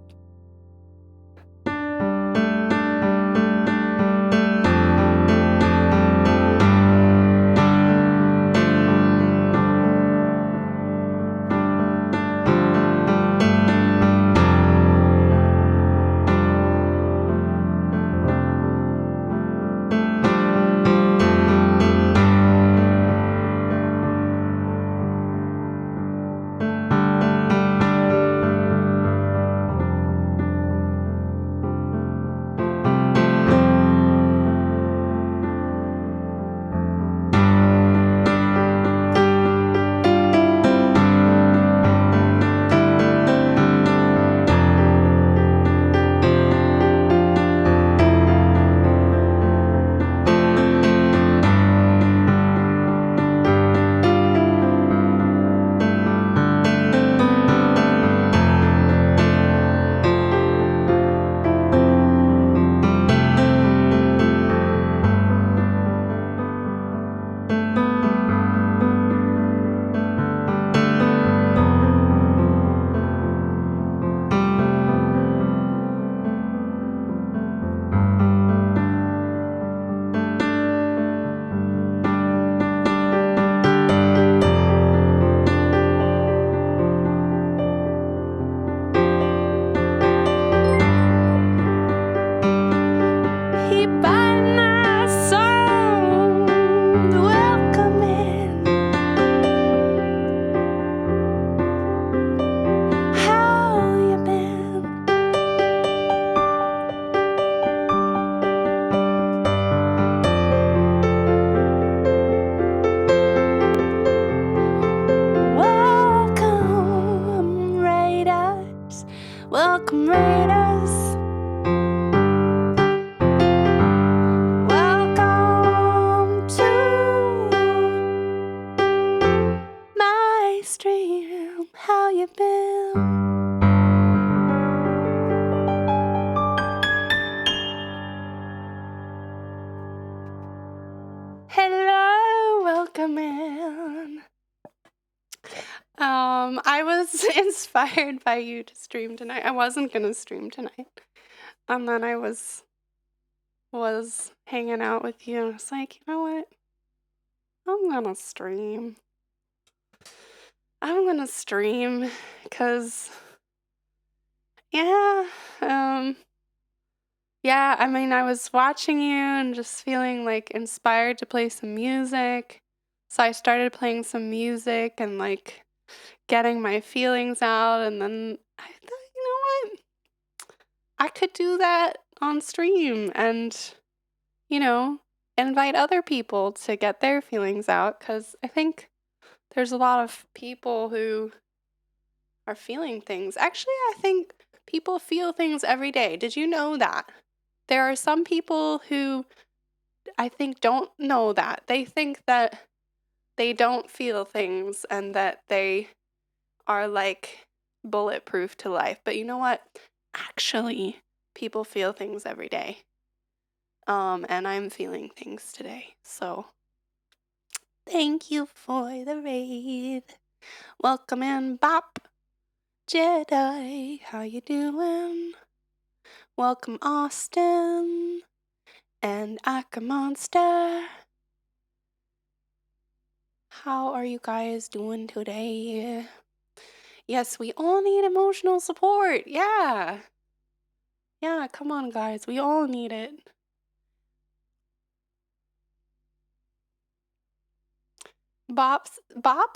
Welcome, Raiders. Welcome to my stream. How you been? Hello, welcome in. I was inspired by you to stream tonight. I wasn't gonna stream tonight. And then I was hanging out with you and I was like, you know what? I'm gonna stream. Because yeah, I mean, I was watching you and just feeling like inspired to play some music. So I started playing some music and like getting my feelings out, and then I thought, you know what? I could do that on stream and, you know, invite other people to get their feelings out, because I think there's a lot of people who are feeling things. Actually, I think people feel things every day. Did you know that? There are some people who I think don't know that. They think that they don't feel things and that they are like bulletproof to life. But you know what? Actually, people feel things every day. And I'm feeling things today. So thank you for the raid. Welcome in, Bop. Jedi, how you doing? Welcome, Austin. And Aka Monster. How are you guys doing today? Yes, we all need emotional support. Yeah. Yeah, come on, guys. We all need it. Bop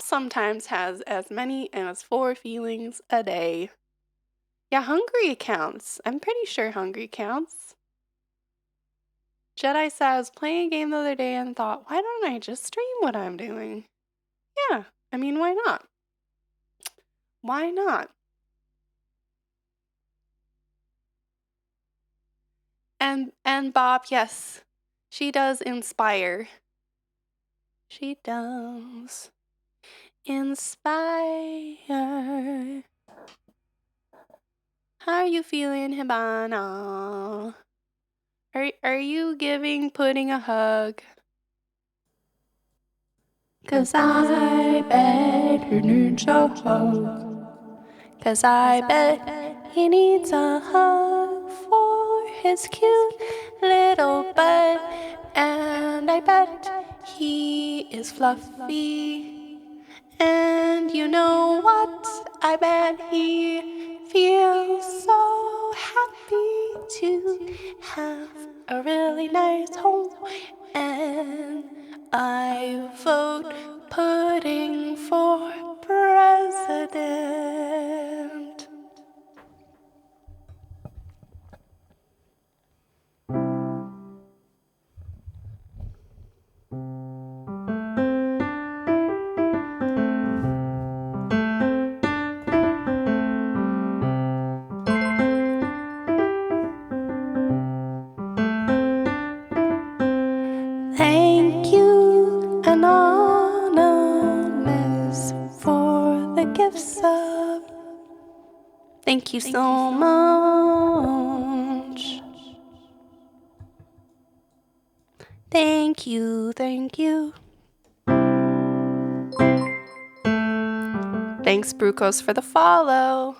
sometimes has as many as 4 feelings a day. Yeah, hungry counts. I'm pretty sure hungry counts. Jedi said, I was playing a game the other day and thought, why don't I just stream what I'm doing? Yeah, I mean, why not? Why not? And Bob, yes, she does inspire. She does inspire. How are you feeling, Hibana? Are you giving Pudding a hug? 'Cause I bet he needs a hug. 'Cause I bet he needs a hug for his cute little butt. And I bet he is fluffy. And you know what? I bet he feels so happy to have a really nice home. And I vote pudding for president. Thank you, Anonymous, for the gift sub. Thank you so much. Thank you, thank you. Thanks, Brucos, for the follow.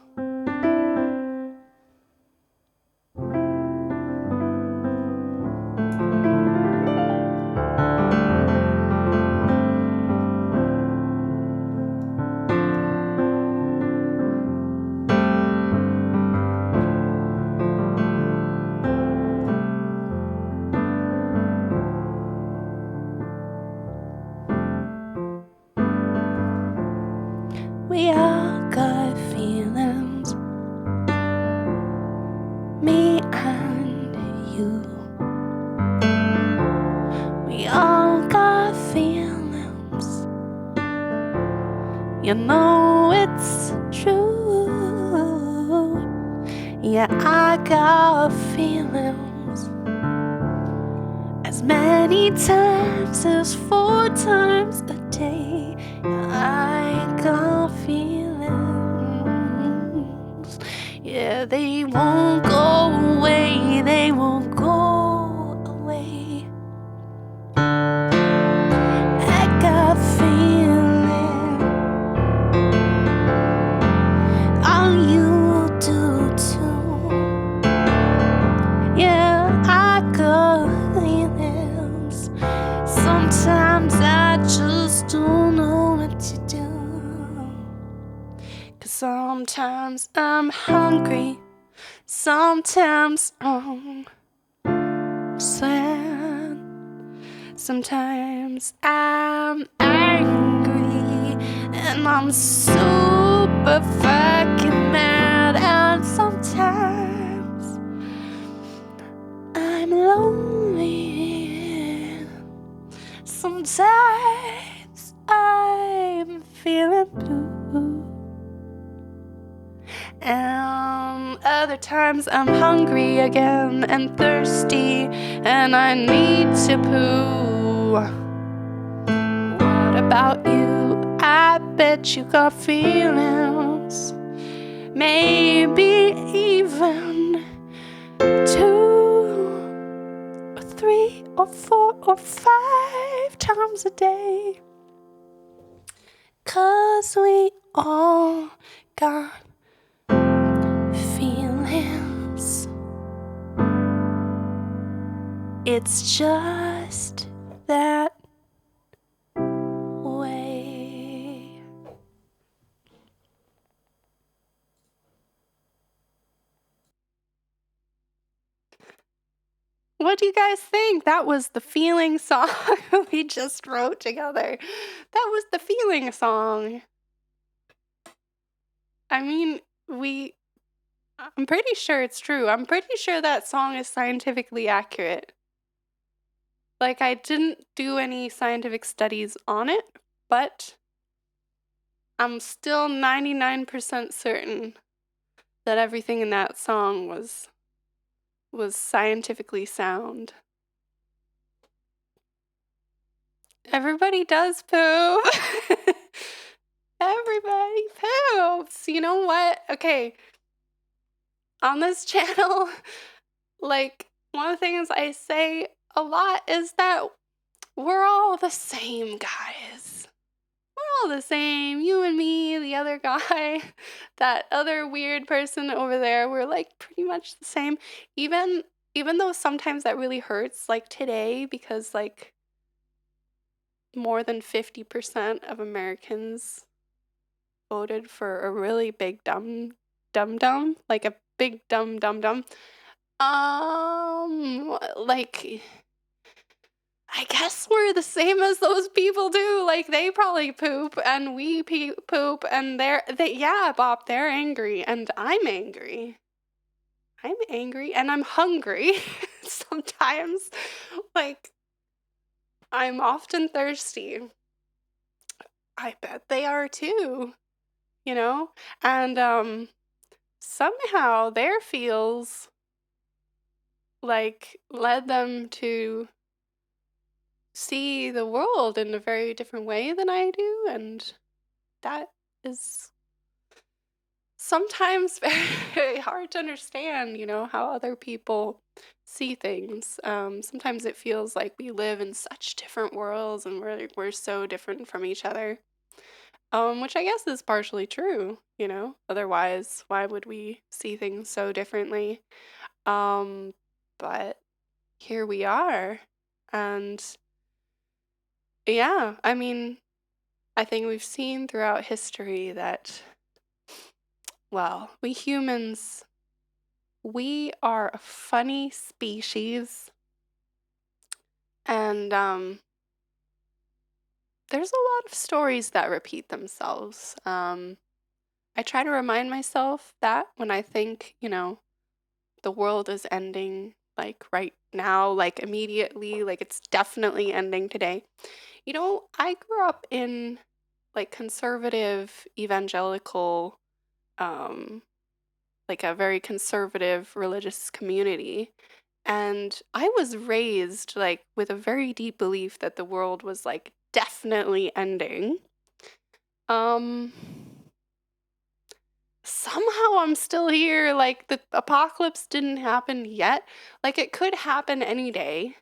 We all got feelings, me and you. We all got feelings, you know it's true. Yeah, I got feelings as many times as 4 times a day. I got feelings. Yeah, they won't go away. They won't go away. I got feelings. Oh, you do too. Yeah, I got feelings. Sometimes I just don't know what to do. 'Cause sometimes I'm hungry, sometimes I'm sad, sometimes I'm angry, and I'm super fucking mad, and sometimes I'm lonely. Sometimes I'm feeling blue, and other times I'm hungry again and thirsty, and I need to poo. What about you? I bet you got feelings, maybe even 2 or 3 or 4 or 5 times a day. 'Cause we all got feelings. It's just that way. What do you guys think? That was the feeling song we just wrote together. That was the feeling song. I mean, I'm pretty sure it's true. I'm pretty sure that song is scientifically accurate. Like, I didn't do any scientific studies on it, but I'm still 99% certain that everything in that song was scientifically sound. Everybody does poop. Everybody poops. You know what? Okay. On this channel, like, one of the things I say a lot is that we're all the same, guys. all the same. You and me, the other guy, that other weird person over there, we're like pretty much the same. Even even though sometimes that really hurts, like today, because like more than 50% of Americans voted for a really big dumb, like a big dumb. Like I guess we're the same as those people do. Like they probably poop and we poop and yeah, Bob, they're angry and I'm angry. I'm angry and I'm hungry sometimes. Like I'm often thirsty. I bet they are too, you know? And somehow their feels like led them to see the world in a very different way than I do, and that is sometimes very hard to understand, how other people see things. Sometimes it feels like we live in such different worlds and we're so different from each other. Which I guess is partially true. Otherwise, why would we see things so differently? Um, but here we are. And yeah, I mean, I think we've seen throughout history that, well, we humans, we are a funny species. And there's a lot of stories that repeat themselves. I try to remind myself that when I think, the world is ending, like right now, like immediately, like it's definitely ending today. I grew up in like conservative evangelical, um, like a very conservative religious community. And I was raised like with a very deep belief that the world was like definitely ending. Um, Somehow I'm still here. Like the apocalypse didn't happen yet. Like it could happen any day.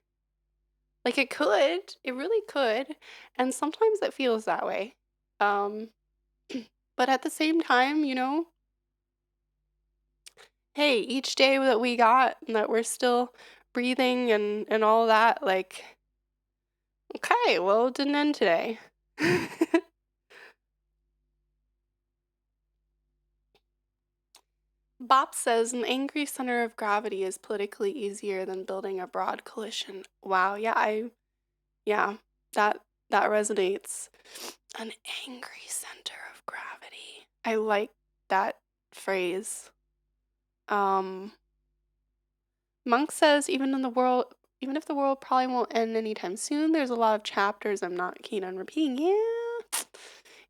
Like it really could. And sometimes it feels that way. Um, but at the same time, hey, each day that we got and that we're still breathing and all that, like, okay, well, it didn't end today. Bop says an angry center of gravity is politically easier than building a broad coalition. Wow, yeah, that that resonates. An angry center of gravity. I like that phrase. Um, Monk says even if the world probably won't end anytime soon, there's a lot of chapters I'm not keen on repeating. Yeah,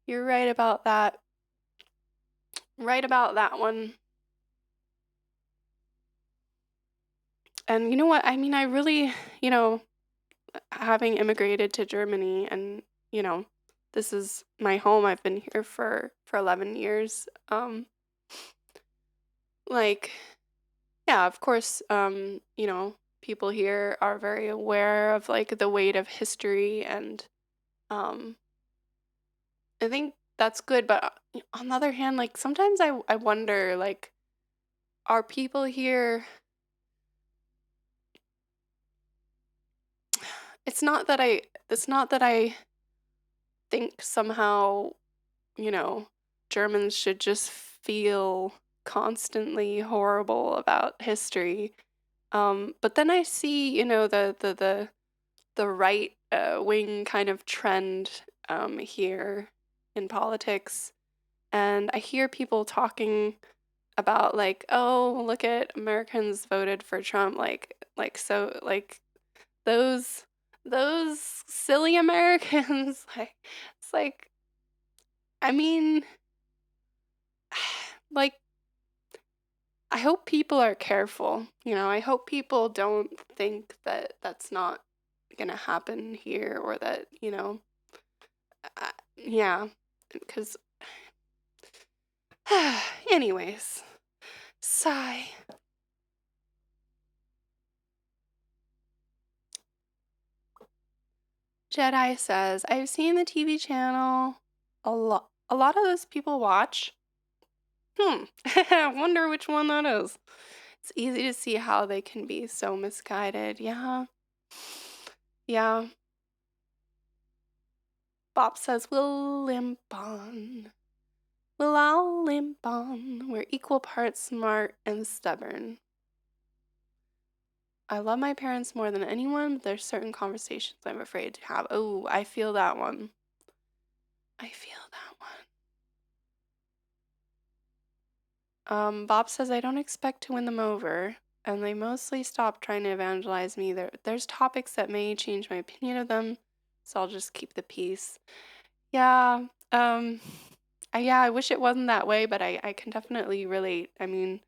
you're right about that. Right about that one. And you know what? I mean, I really, having immigrated to Germany and, this is my home. I've been here for 11 years. Like yeah, of course, people here are very aware of like the weight of history and um I think that's good, but on the other hand, like sometimes I wonder like are people here it's not that I think somehow, you know, Germans should just feel constantly horrible about history. But then I see, the right wing kind of trend here in politics, and I hear people talking about like, oh, look at Americans voted for Trump, like so like those those silly Americans. Like it's like I mean, like I hope people are careful. I hope people don't think that that's not gonna happen here or that yeah, because anyways, sigh. Jedi says, I've seen the TV channel a lot of those people watch. I wonder which one that is. It's easy to see how they can be so misguided. Yeah. Yeah. Bob says, we'll limp on. We'll all limp on. We're equal parts smart and stubborn. I love my parents more than anyone, but there's certain conversations I'm afraid to have. Oh, I feel that one. I feel that one. Bob says I don't expect to win them over, and they mostly stop trying to evangelize me. There's topics that may change my opinion of them, so I'll just keep the peace. Yeah, yeah, I wish it wasn't that way, but I can definitely relate. I mean,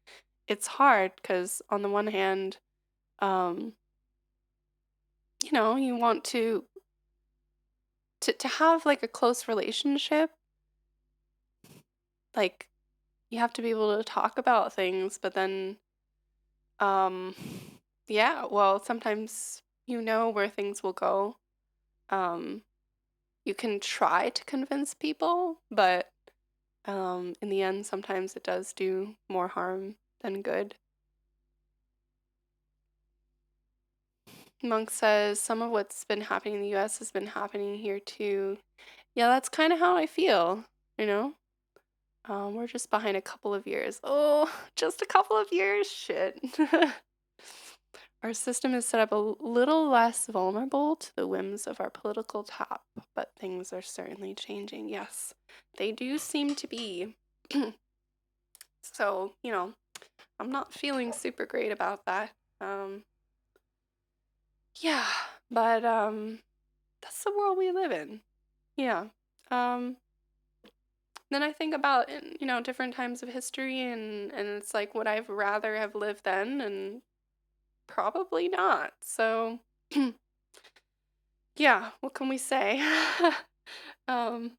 it's hard because on the one hand, um, you want to have like a close relationship, like you have to be able to talk about things, but then um yeah, well, sometimes you know where things will go. Um you can try to convince people, but in the end sometimes it does do more harm than good. Monk says some of what's been happening in the US has been happening here too. Yeah, that's kind of how I feel, you know? We're just behind a couple of years. Oh, just a couple of years? Shit. Our system is set up a little less vulnerable to the whims of our political top, but things are certainly changing. Yes, they do seem to be. So, I'm not feeling super great about that. Um, yeah, but that's the world we live in. Yeah. Um, then I think about, different times of history, and it's like, would I rather have lived then? And probably not. So, yeah, what can we say? um,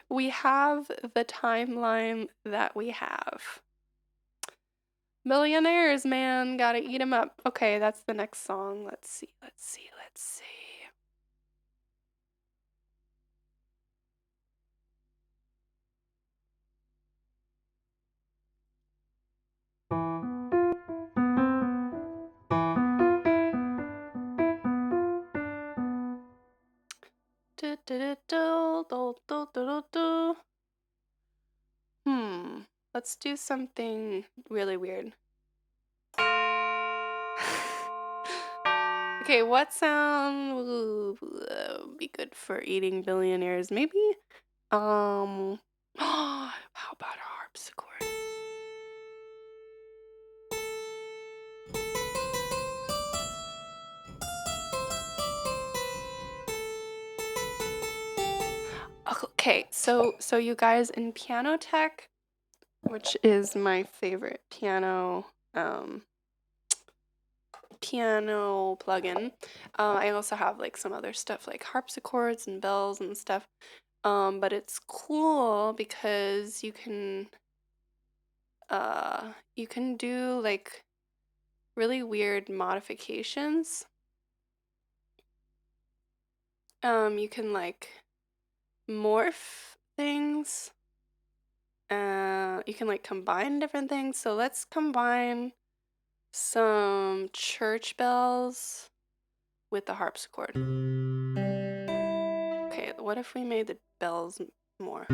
we have the timeline that we have. Millionaires, man, gotta eat 'em up. Okay, that's the next song. Let's see, let's see, let's see. Hmm, let's do something really weird. Okay, what sound will be good for eating billionaires? Maybe, how about a harpsichord? Okay, so you guys, in Piano Tech, which is my favorite piano plugin. I also have like some other stuff like harpsichords and bells and stuff. But it's cool because you can do like really weird modifications. You can like morph things. You can like combine different things. So let's combine some church bells with the harpsichord. Okay, what if we made the bells more?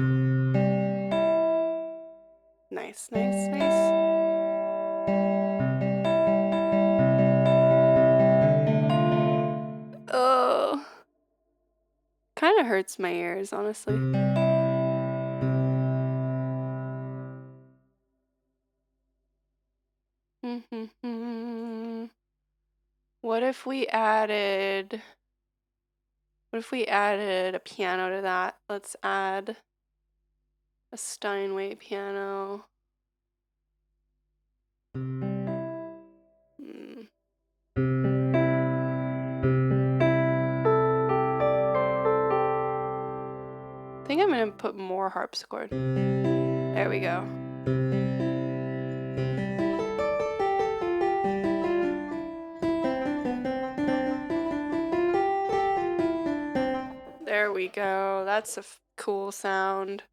Nice, nice, nice. Oh, kind of hurts my ears, honestly. What if we added a piano to that? Let's add a Steinway piano. Hmm. I think I'm gonna put more harpsichord. There we go. There we go. That's cool sound.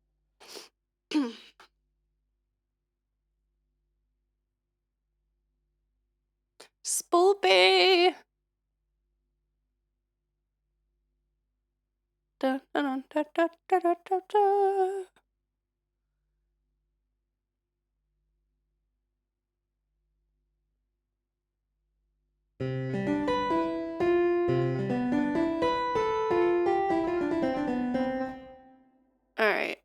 Spoopy. Da, da, da, da, da, da, da, da. All right.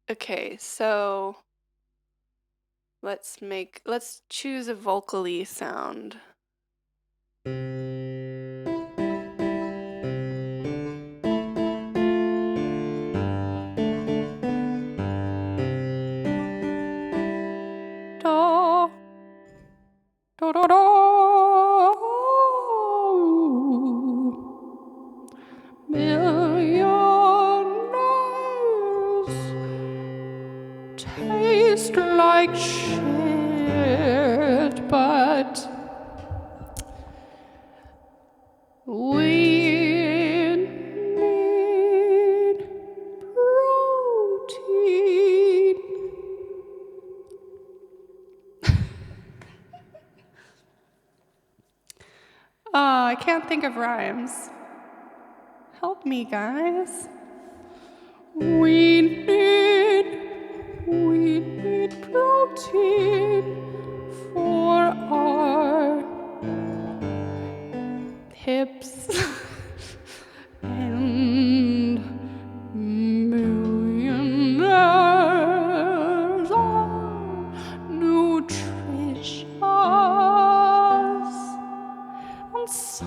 Okay, so let's choose a vocally sound. Da, da, da, da. Millionaires taste like shit, but we need protein. I can't think of rhymes. Help me, guys. We need protein for our hips and millionaires are nutritious and so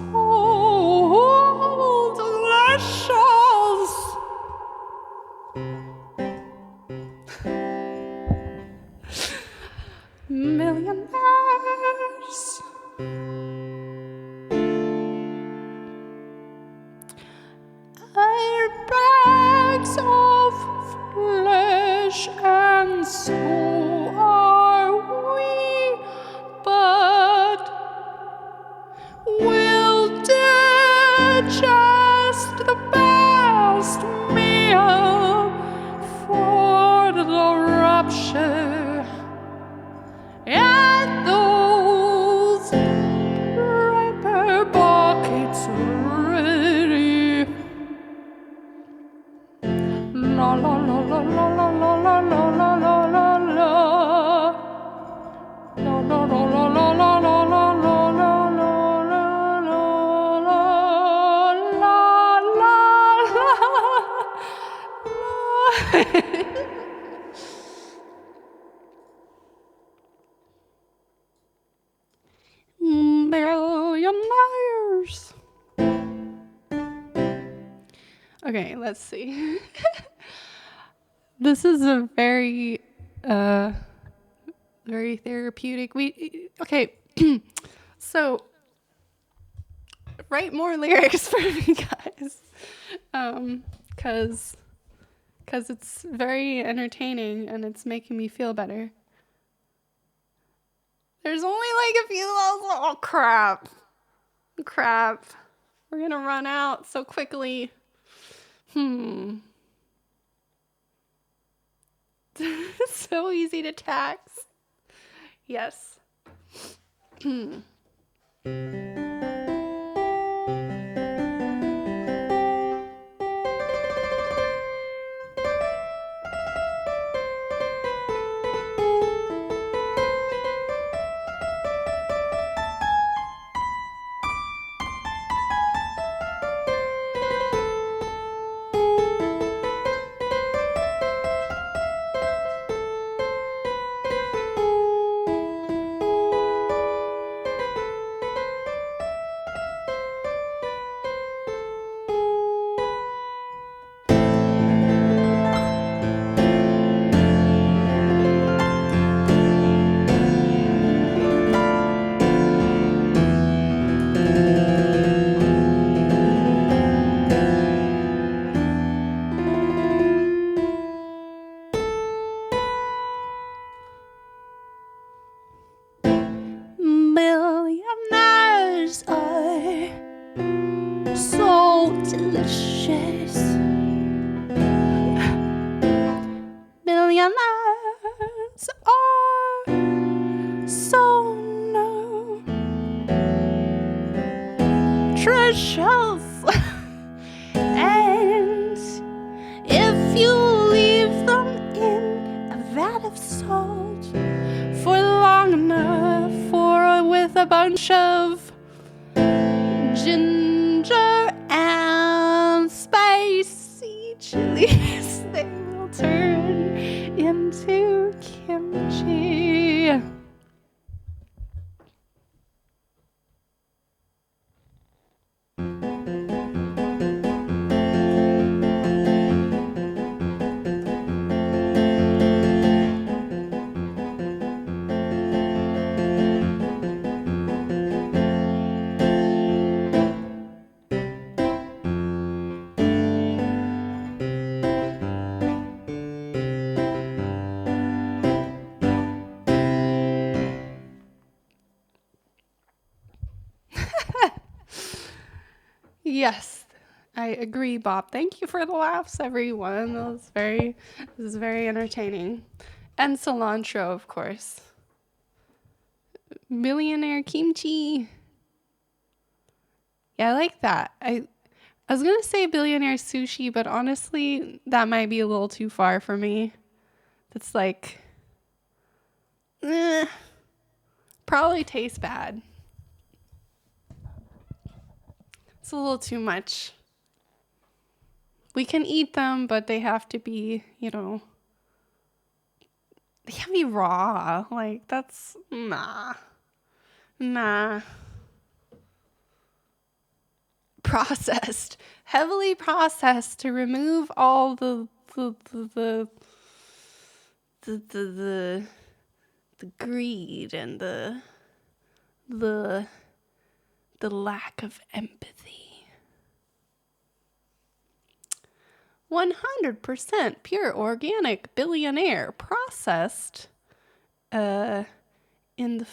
delicious. Millionaires. Bags of flesh, and so are we, but we'll digest the best meal for the rupture and those paper buckets ready. La la la la la la la la la la la la la. La la la la la la la la la la la la la la la. Millionaires. Okay, let's see. This is a very very therapeutic. Okay. So write more lyrics for me, guys. Cause it's very entertaining and it's making me feel better. There's only like a few oh crap. We're gonna run out so quickly. So easy to tax. Yes. of salt for long enough for with a bunch of ginger and spicy chilies. They will turn into kimchi. Yes, I agree, Bob. Thank you for the laughs, everyone. This is very entertaining. And cilantro, of course. Millionaire kimchi. Yeah, I like that. I was gonna say billionaire sushi, but honestly, that might be a little too far for me. That's like, probably tastes bad. It's a little too much. We can eat them, but they have to be, they can't be raw. Like, that's, nah. Processed, heavily processed to remove all the greed and the lack of empathy. 100% pure organic billionaire processed with the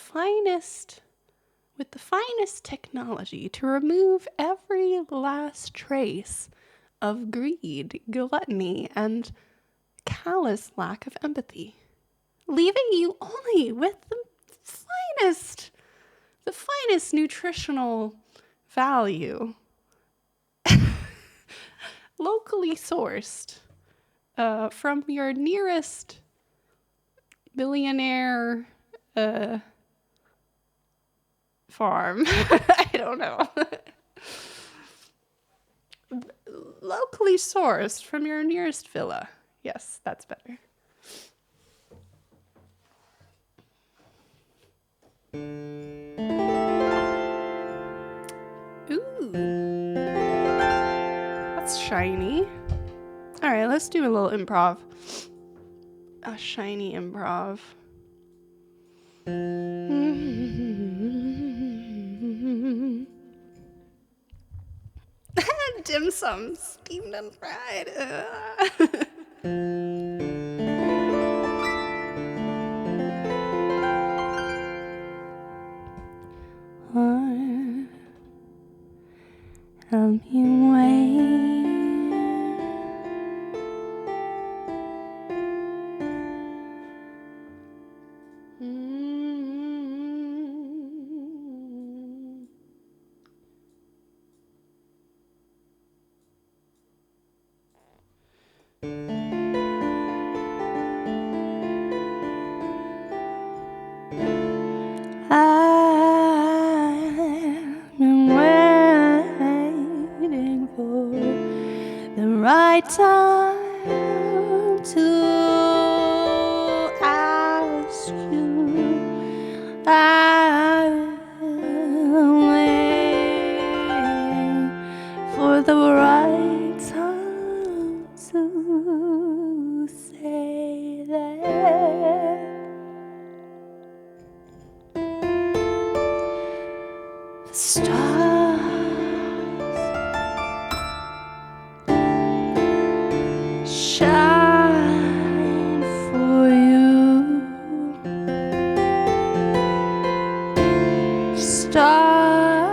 finest technology to remove every last trace of greed, gluttony, and callous lack of empathy, leaving you only with the finest nutritional value, locally sourced from your nearest billionaire farm. I don't know. Locally sourced from your nearest villa. Yes, that's better. Ooh. That's shiny. All right, let's do a little improv. A shiny improv. Dim sum, steamed and fried. Tell me where I've been waiting for the right time to ask you. I've been waiting for the right time to say that. The stars shine for you. Stars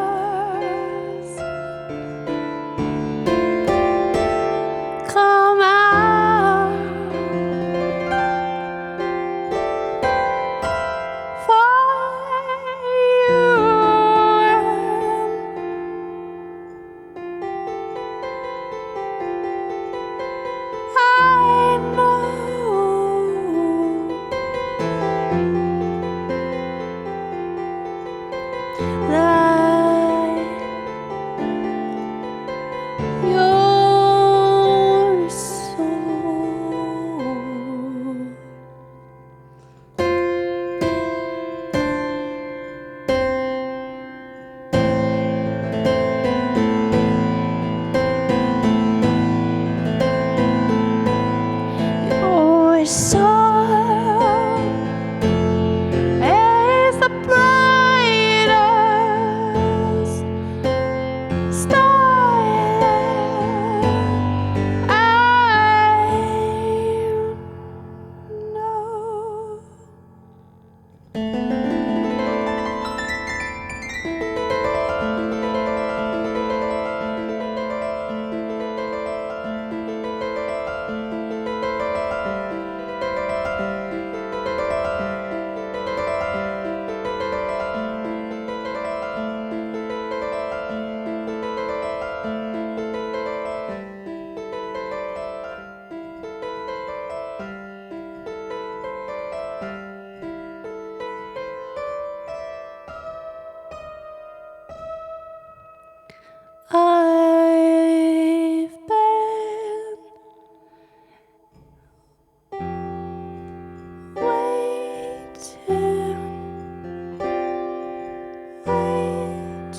come out for you.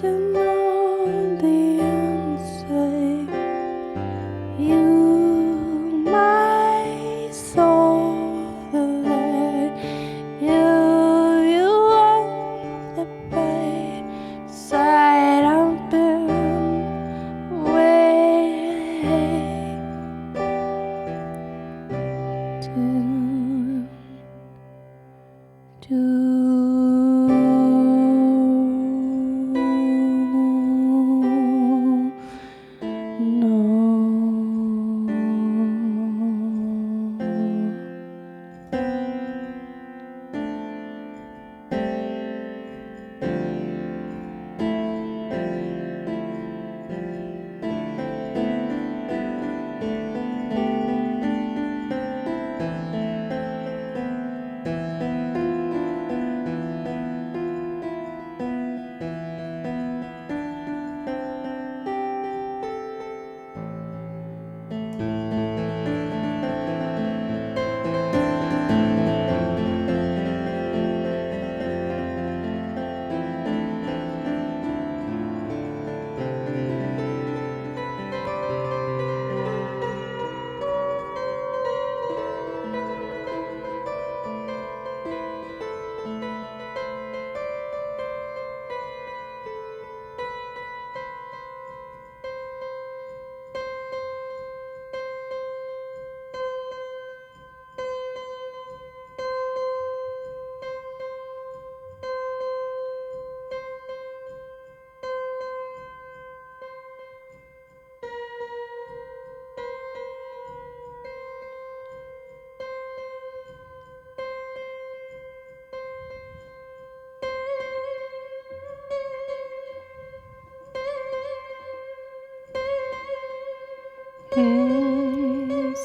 dancing on the inside. You, my soul, the light. You want the bright side. I've been waiting to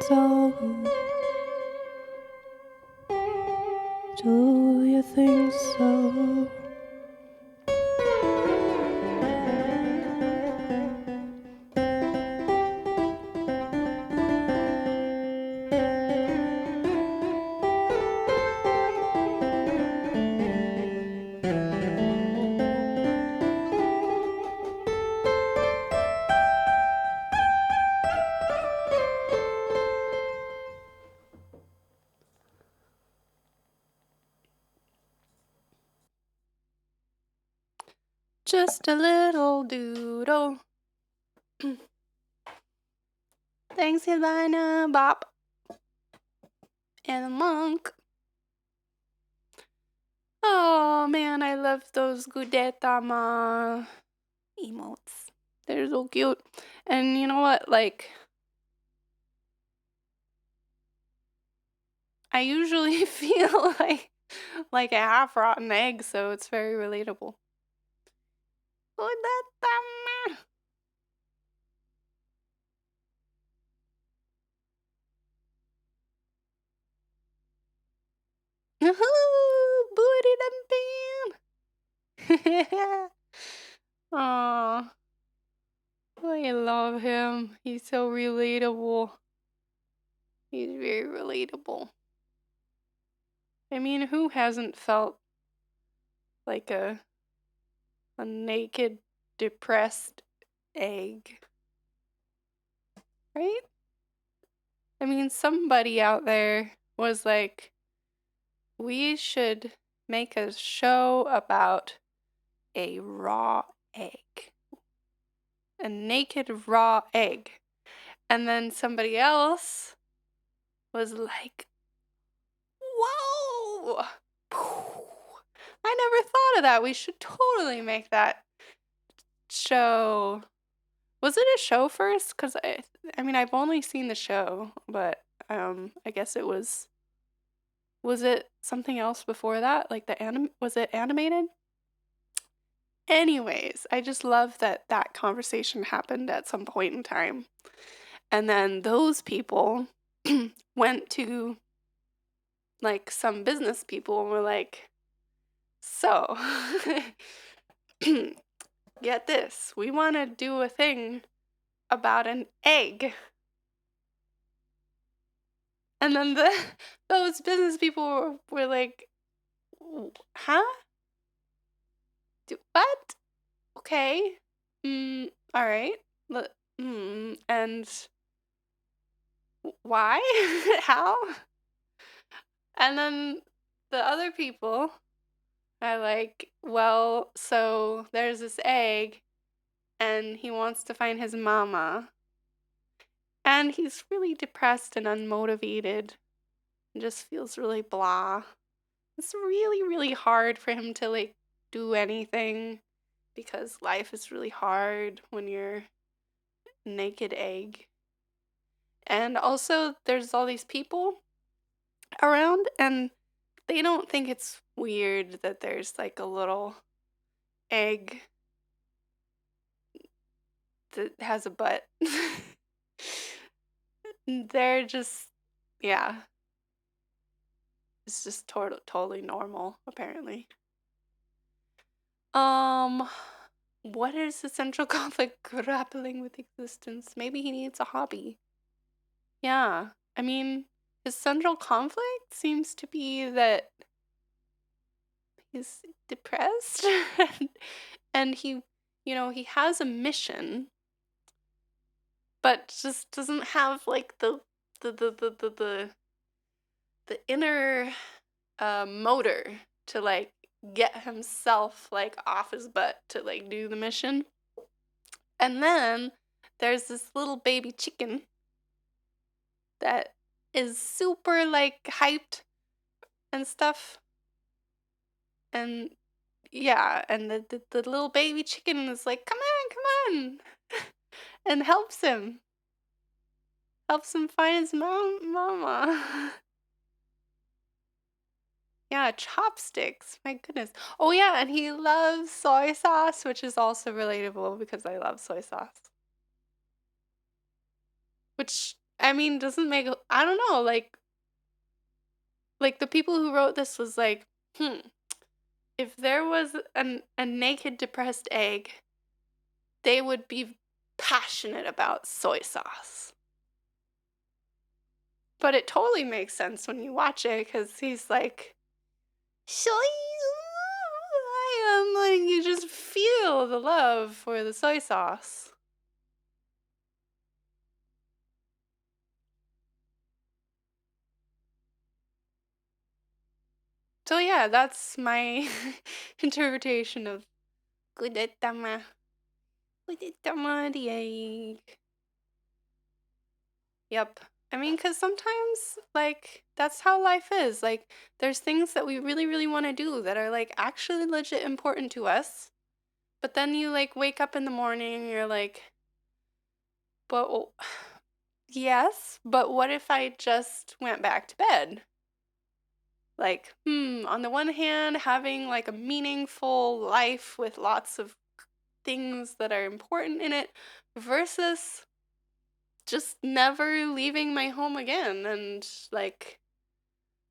so do you think so? Just a little doodle. Thanks, Helena, Bop, and the monk. Oh man, I love those Gudetama emotes. They're so cute. And you know what? Like, I usually feel like a half-rotten egg, so it's very relatable. Gudetama. Booty dumping. Aw, I love him. He's so relatable. He's very relatable. I mean, who hasn't felt like a naked, depressed egg? Right? I mean, somebody out there was like, we should make a show about a raw egg. A naked raw egg. And then somebody else was like, whoa! I never thought of that. We should totally make that show. Was it a show first? Because I mean, I've only seen the show, but I guess it was. Was it something else before that? Like was it animated? Anyways, I just love that conversation happened at some point in time. And then those people went to like some business people and were like, so get this, we want to do a thing about an egg. And then those business people were like, huh? What? okay. All right. And why? How? And then the other people are like, well, so there's this egg, and he wants to find his mama. And he's really depressed and unmotivated and just feels really blah. It's really, really hard for him to like do anything because life is really hard when you're naked egg. And also, there's all these people around, and they don't think it's weird that there's like a little egg that has a butt. They're just, yeah, it's just totally normal, apparently. Um, what is the central conflict grappling with existence? Maybe he needs a hobby. Yeah, I mean, his central conflict seems to be that he's depressed and he has a mission, but just doesn't have like the inner motor to like get himself like off his butt to like do the mission. And then there's this little baby chicken that is super like hyped and stuff. And yeah, and the little baby chicken is like, come on, and helps him find his mama. Yeah, chopsticks. My goodness. Oh yeah, and he loves soy sauce, which is also relatable because I love soy sauce. Which I mean doesn't make I don't know, like the people who wrote this was like, if there was a naked depressed egg, they would be passionate about soy sauce. But it totally makes sense when you watch it because he's like, soy, I am like, you just feel the love for the soy sauce. So yeah, that's my interpretation of Gudetama. Gudetama the egg. Yep. I mean, because sometimes, like, that's how life is. Like, there's things that we really, really want to do that are, like, actually legit important to us. But then you, like, wake up in the morning and you're like, but, yes, but what if I just went back to bed? Like, on the one hand, having, like, a meaningful life with lots of things that are important in it versus just never leaving my home again and like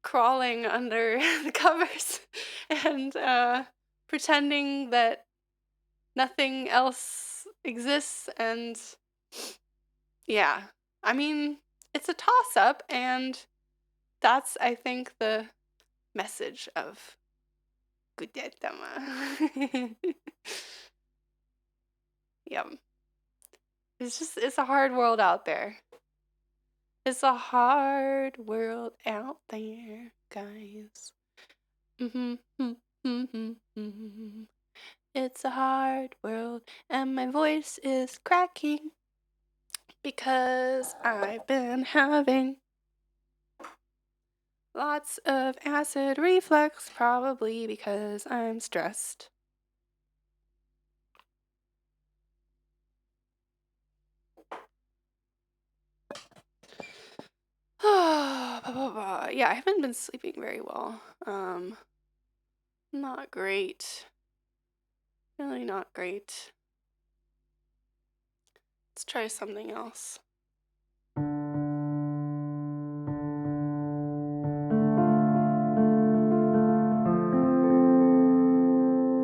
crawling under the covers and pretending that nothing else exists. And yeah, I mean, it's a toss up, and that's, I think, the message of Gudetama. Yep. It's a hard world out there. It's a hard world out there, guys. It's a hard world, and my voice is cracking because I've been having lots of acid reflux, probably because I'm stressed. Yeah, I haven't been sleeping very well. Not great. Really not great. Let's try something else.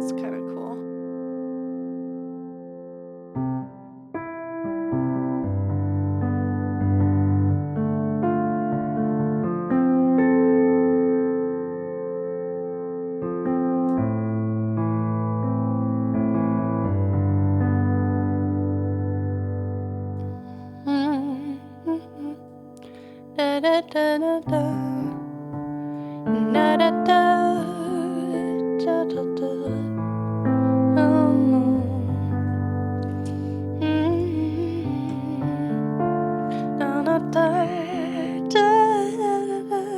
It's kind of cool. da da da, da da da, da da da. Da da da, da da.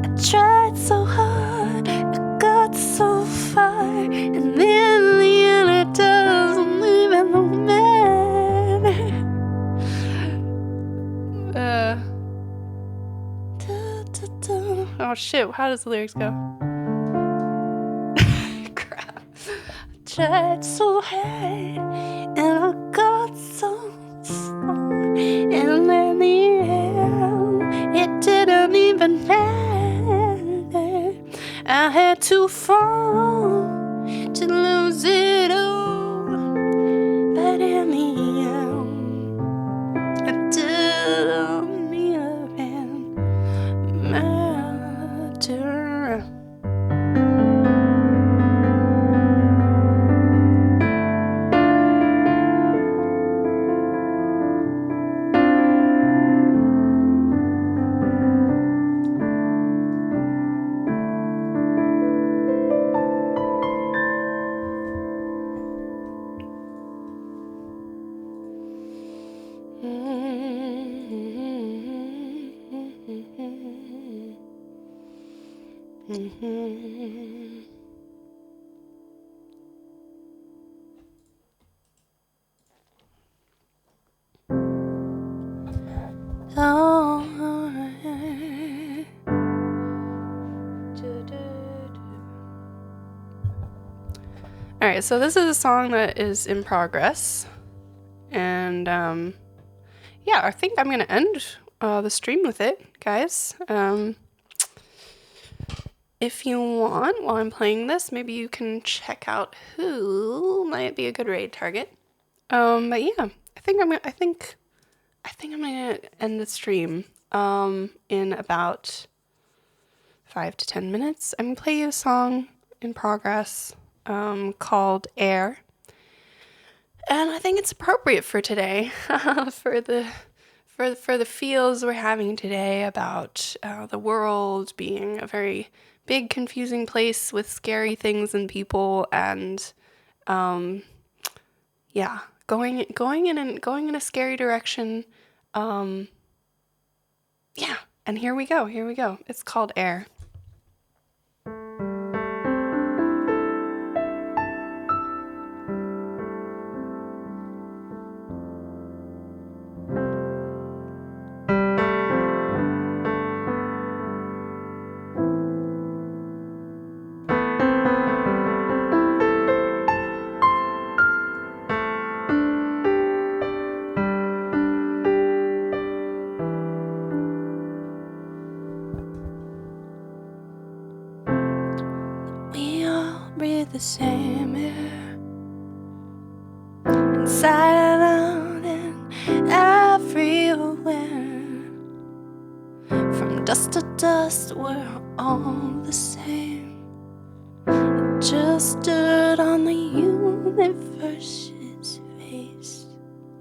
I tried so hard, I got so far, and then in the end it doesn't even matter. Oh shit, how does the lyrics go? Crap. I tried so hard and I got so far, and in the end it didn't even matter. I had to fall to lose it all, but in the end I didn't even matter. Alright, so this is a song that is in progress, and yeah, I think I'm gonna end the stream with it, guys. If you want, while I'm playing this, maybe you can check out who might be a good raid target. But yeah, I think I'm gonna end the stream in about 5 to 10 minutes. I'm gonna play you a song in progress called Air, and I think it's appropriate for today for the feels we're having today about the world being a very big, confusing place with scary things and people, and yeah, going in a scary direction. Yeah, and here we go. It's called Air. The same air, inside and out and everywhere. From dust to dust, we're all the same. It just stood on the universe's face.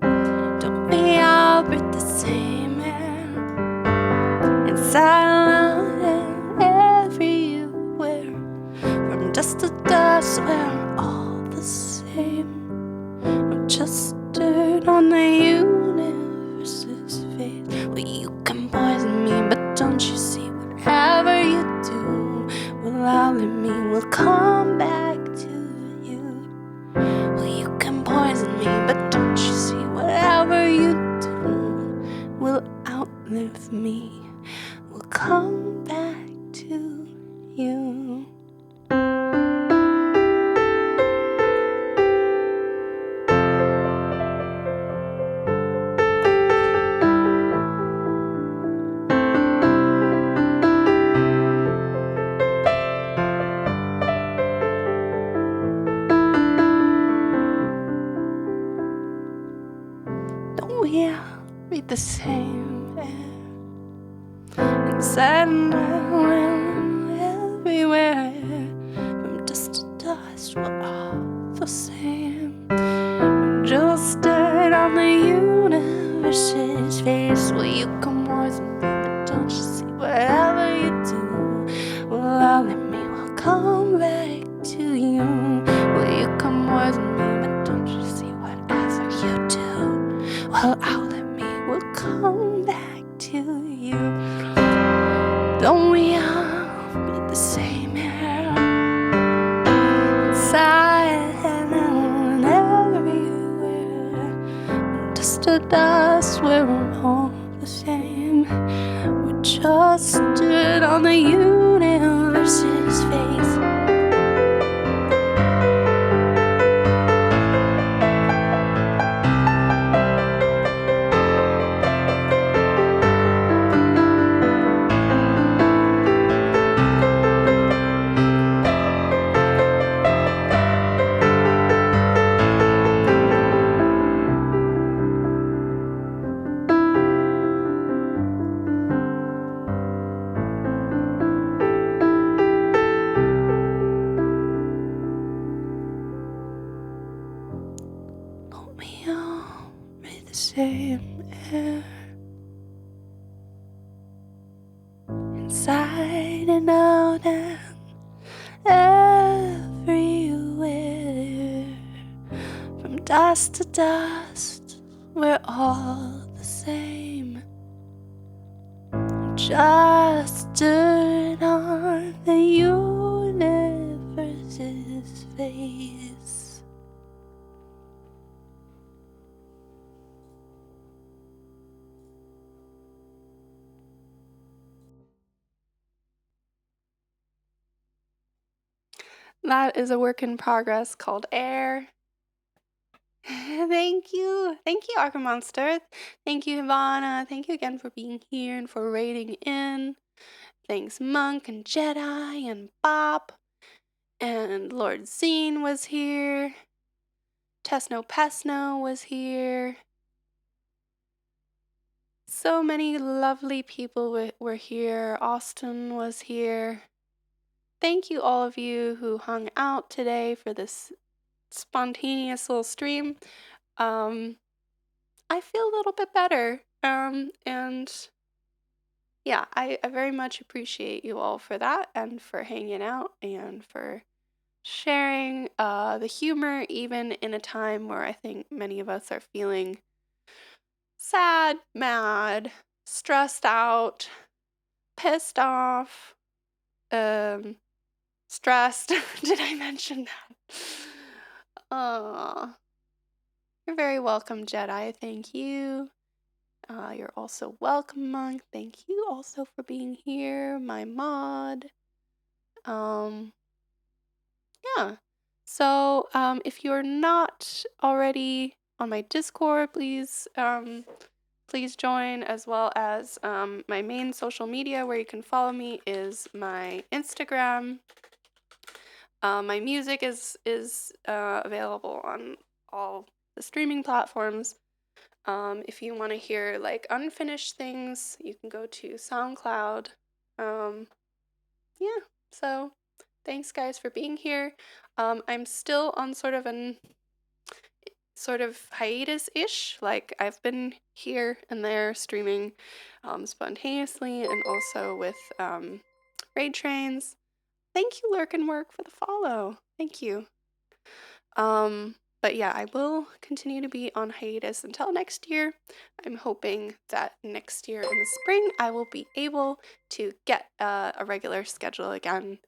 Don't we all breathe the same air, inside and out and everywhere. From dust to dust, we're all the same. We're just dirt on the universe's face. Well, you can poison me, but don't you see? Whatever you do will outlive me, will come back to you. Well, you can poison me, but don't you see? Whatever you do will outlive me, will come back to you. We all breathe the same air, inside and out and everywhere. From dust to dust, we're all the same. We're just dirt on the universe's we all breathe the same air, inside and everywhere. Dust to dust, we're all the same. We're just dirt on the universe's face. We all breathe the same air, inside and out and everywhere. From dust to dust, we're all the same. Just dirt on the universe's face. That is a work in progress called Air. Thank you. Thank you, Arca Monster. Thank you, Ivana. Thank you again for being here and for raiding in. Thanks, Monk and Jedi and Bop. And Lord Zine was here. Tesno Pesno was here. So many lovely people were here. Austin was here. Thank you, all of you who hung out today for this spontaneous little stream. I feel a little bit better. And yeah, I very much appreciate you all for that and for hanging out and for sharing the humor, even in a time where I think many of us are feeling sad, mad, stressed out, pissed off, stressed. Did I mention that? You're very welcome, Jedi. Thank you. You're also welcome, Monk. Thank you also for being here, my mod. Yeah. So, if you're not already on my Discord, please join, as well as my main social media where you can follow me is my Instagram. My music is available on all the streaming platforms. If you want to hear like unfinished things, you can go to SoundCloud. Yeah, so thanks guys for being here. I'm still on sort of hiatus-ish. Like I've been here and there streaming spontaneously and also with raid trains. Thank you, Lurk and Work, for the follow. Thank you. But yeah, I will continue to be on hiatus until next year. I'm hoping that next year in the spring I will be able to get a regular schedule again.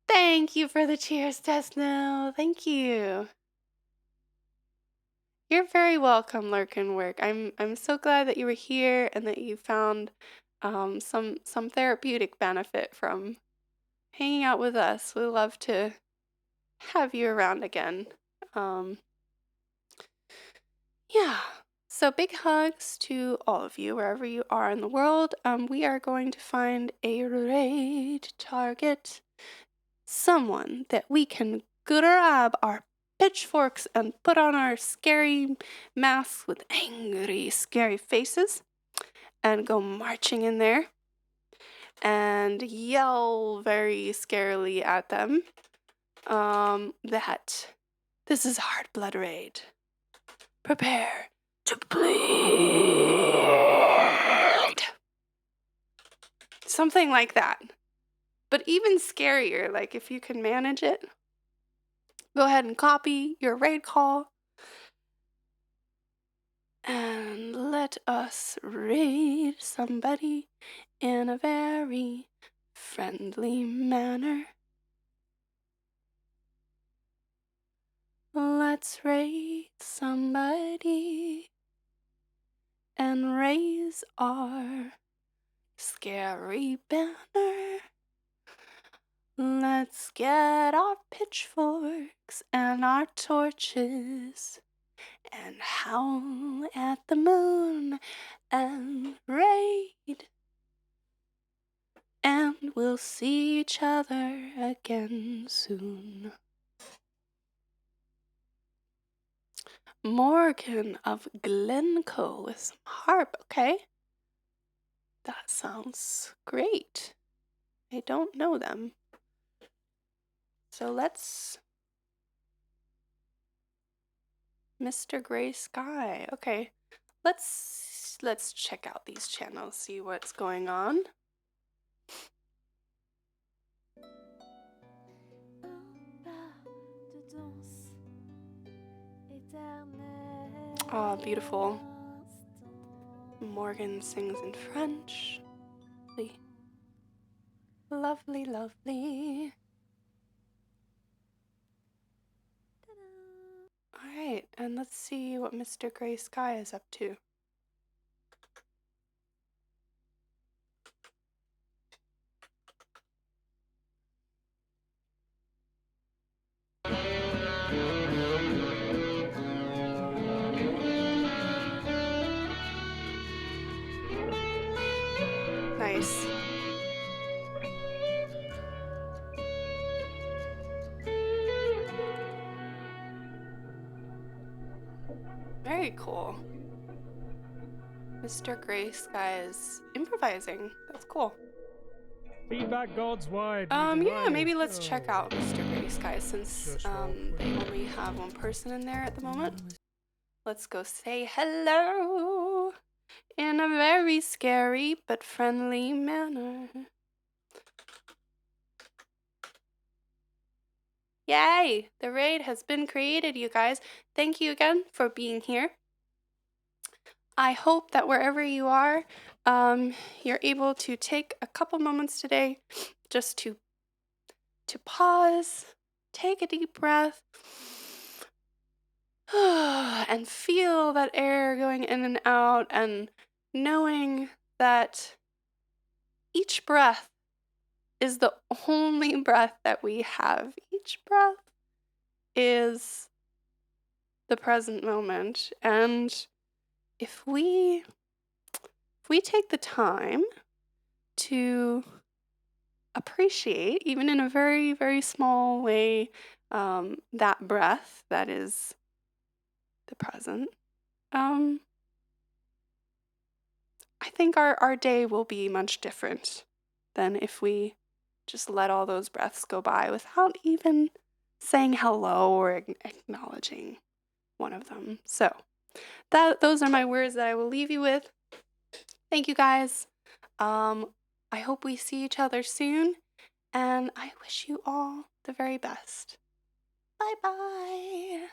Thank you for the cheers, Tesno. Thank you. You're very welcome, Lurk and Work. I'm so glad that you were here and that you found some therapeutic benefit from hanging out with us. We love to have you around again. Yeah. So big hugs to all of you, wherever you are in the world. We are going to find a raid target. Someone that we can grab our pitchforks and put on our scary masks with angry, scary faces and go marching in there and yell very scarily at them that this is Hard Blood Raid. Prepare to bleed. Something like that. But even scarier, like if you can manage it, go ahead and copy your raid call and let us raid somebody in a very friendly manner. Let's raise somebody and raise our scary banner. Let's get our pitchforks and our torches and howl at the moon and raid. And we'll see each other again soon. Morgan of Glencoe with some harp. Okay. That sounds great. I don't know them. So let's... Mr. Gray Sky. Okay. Let's check out these channels, see what's going on. Oh, beautiful. Morgan sings in French. Lovely, lovely. Alright, and let's see what Mr. Gray Sky is up to. Nice. Very cool. Mr. Gray Sky is improvising. That's cool. Feedback gods wide. Yeah, maybe let's check out Mr. Gray Sky since they only have one person in there at the moment. Let's go say hello in a very scary but friendly manner. Yay! The raid has been created, you guys. Thank you again for being here. I hope that wherever you are, you're able to take a couple moments today just to pause, take a deep breath, and feel that air going in and out, and knowing that each breath is the only breath that we have. Each breath is the present moment, and if we take the time to appreciate, even in a very, very small way, that breath that is the present, I think our day will be much different than if we just let all those breaths go by without even saying hello or acknowledging one of them. So those are my words that I will leave you with. Thank you, guys. I hope we see each other soon, and I wish you all the very best. Bye-bye.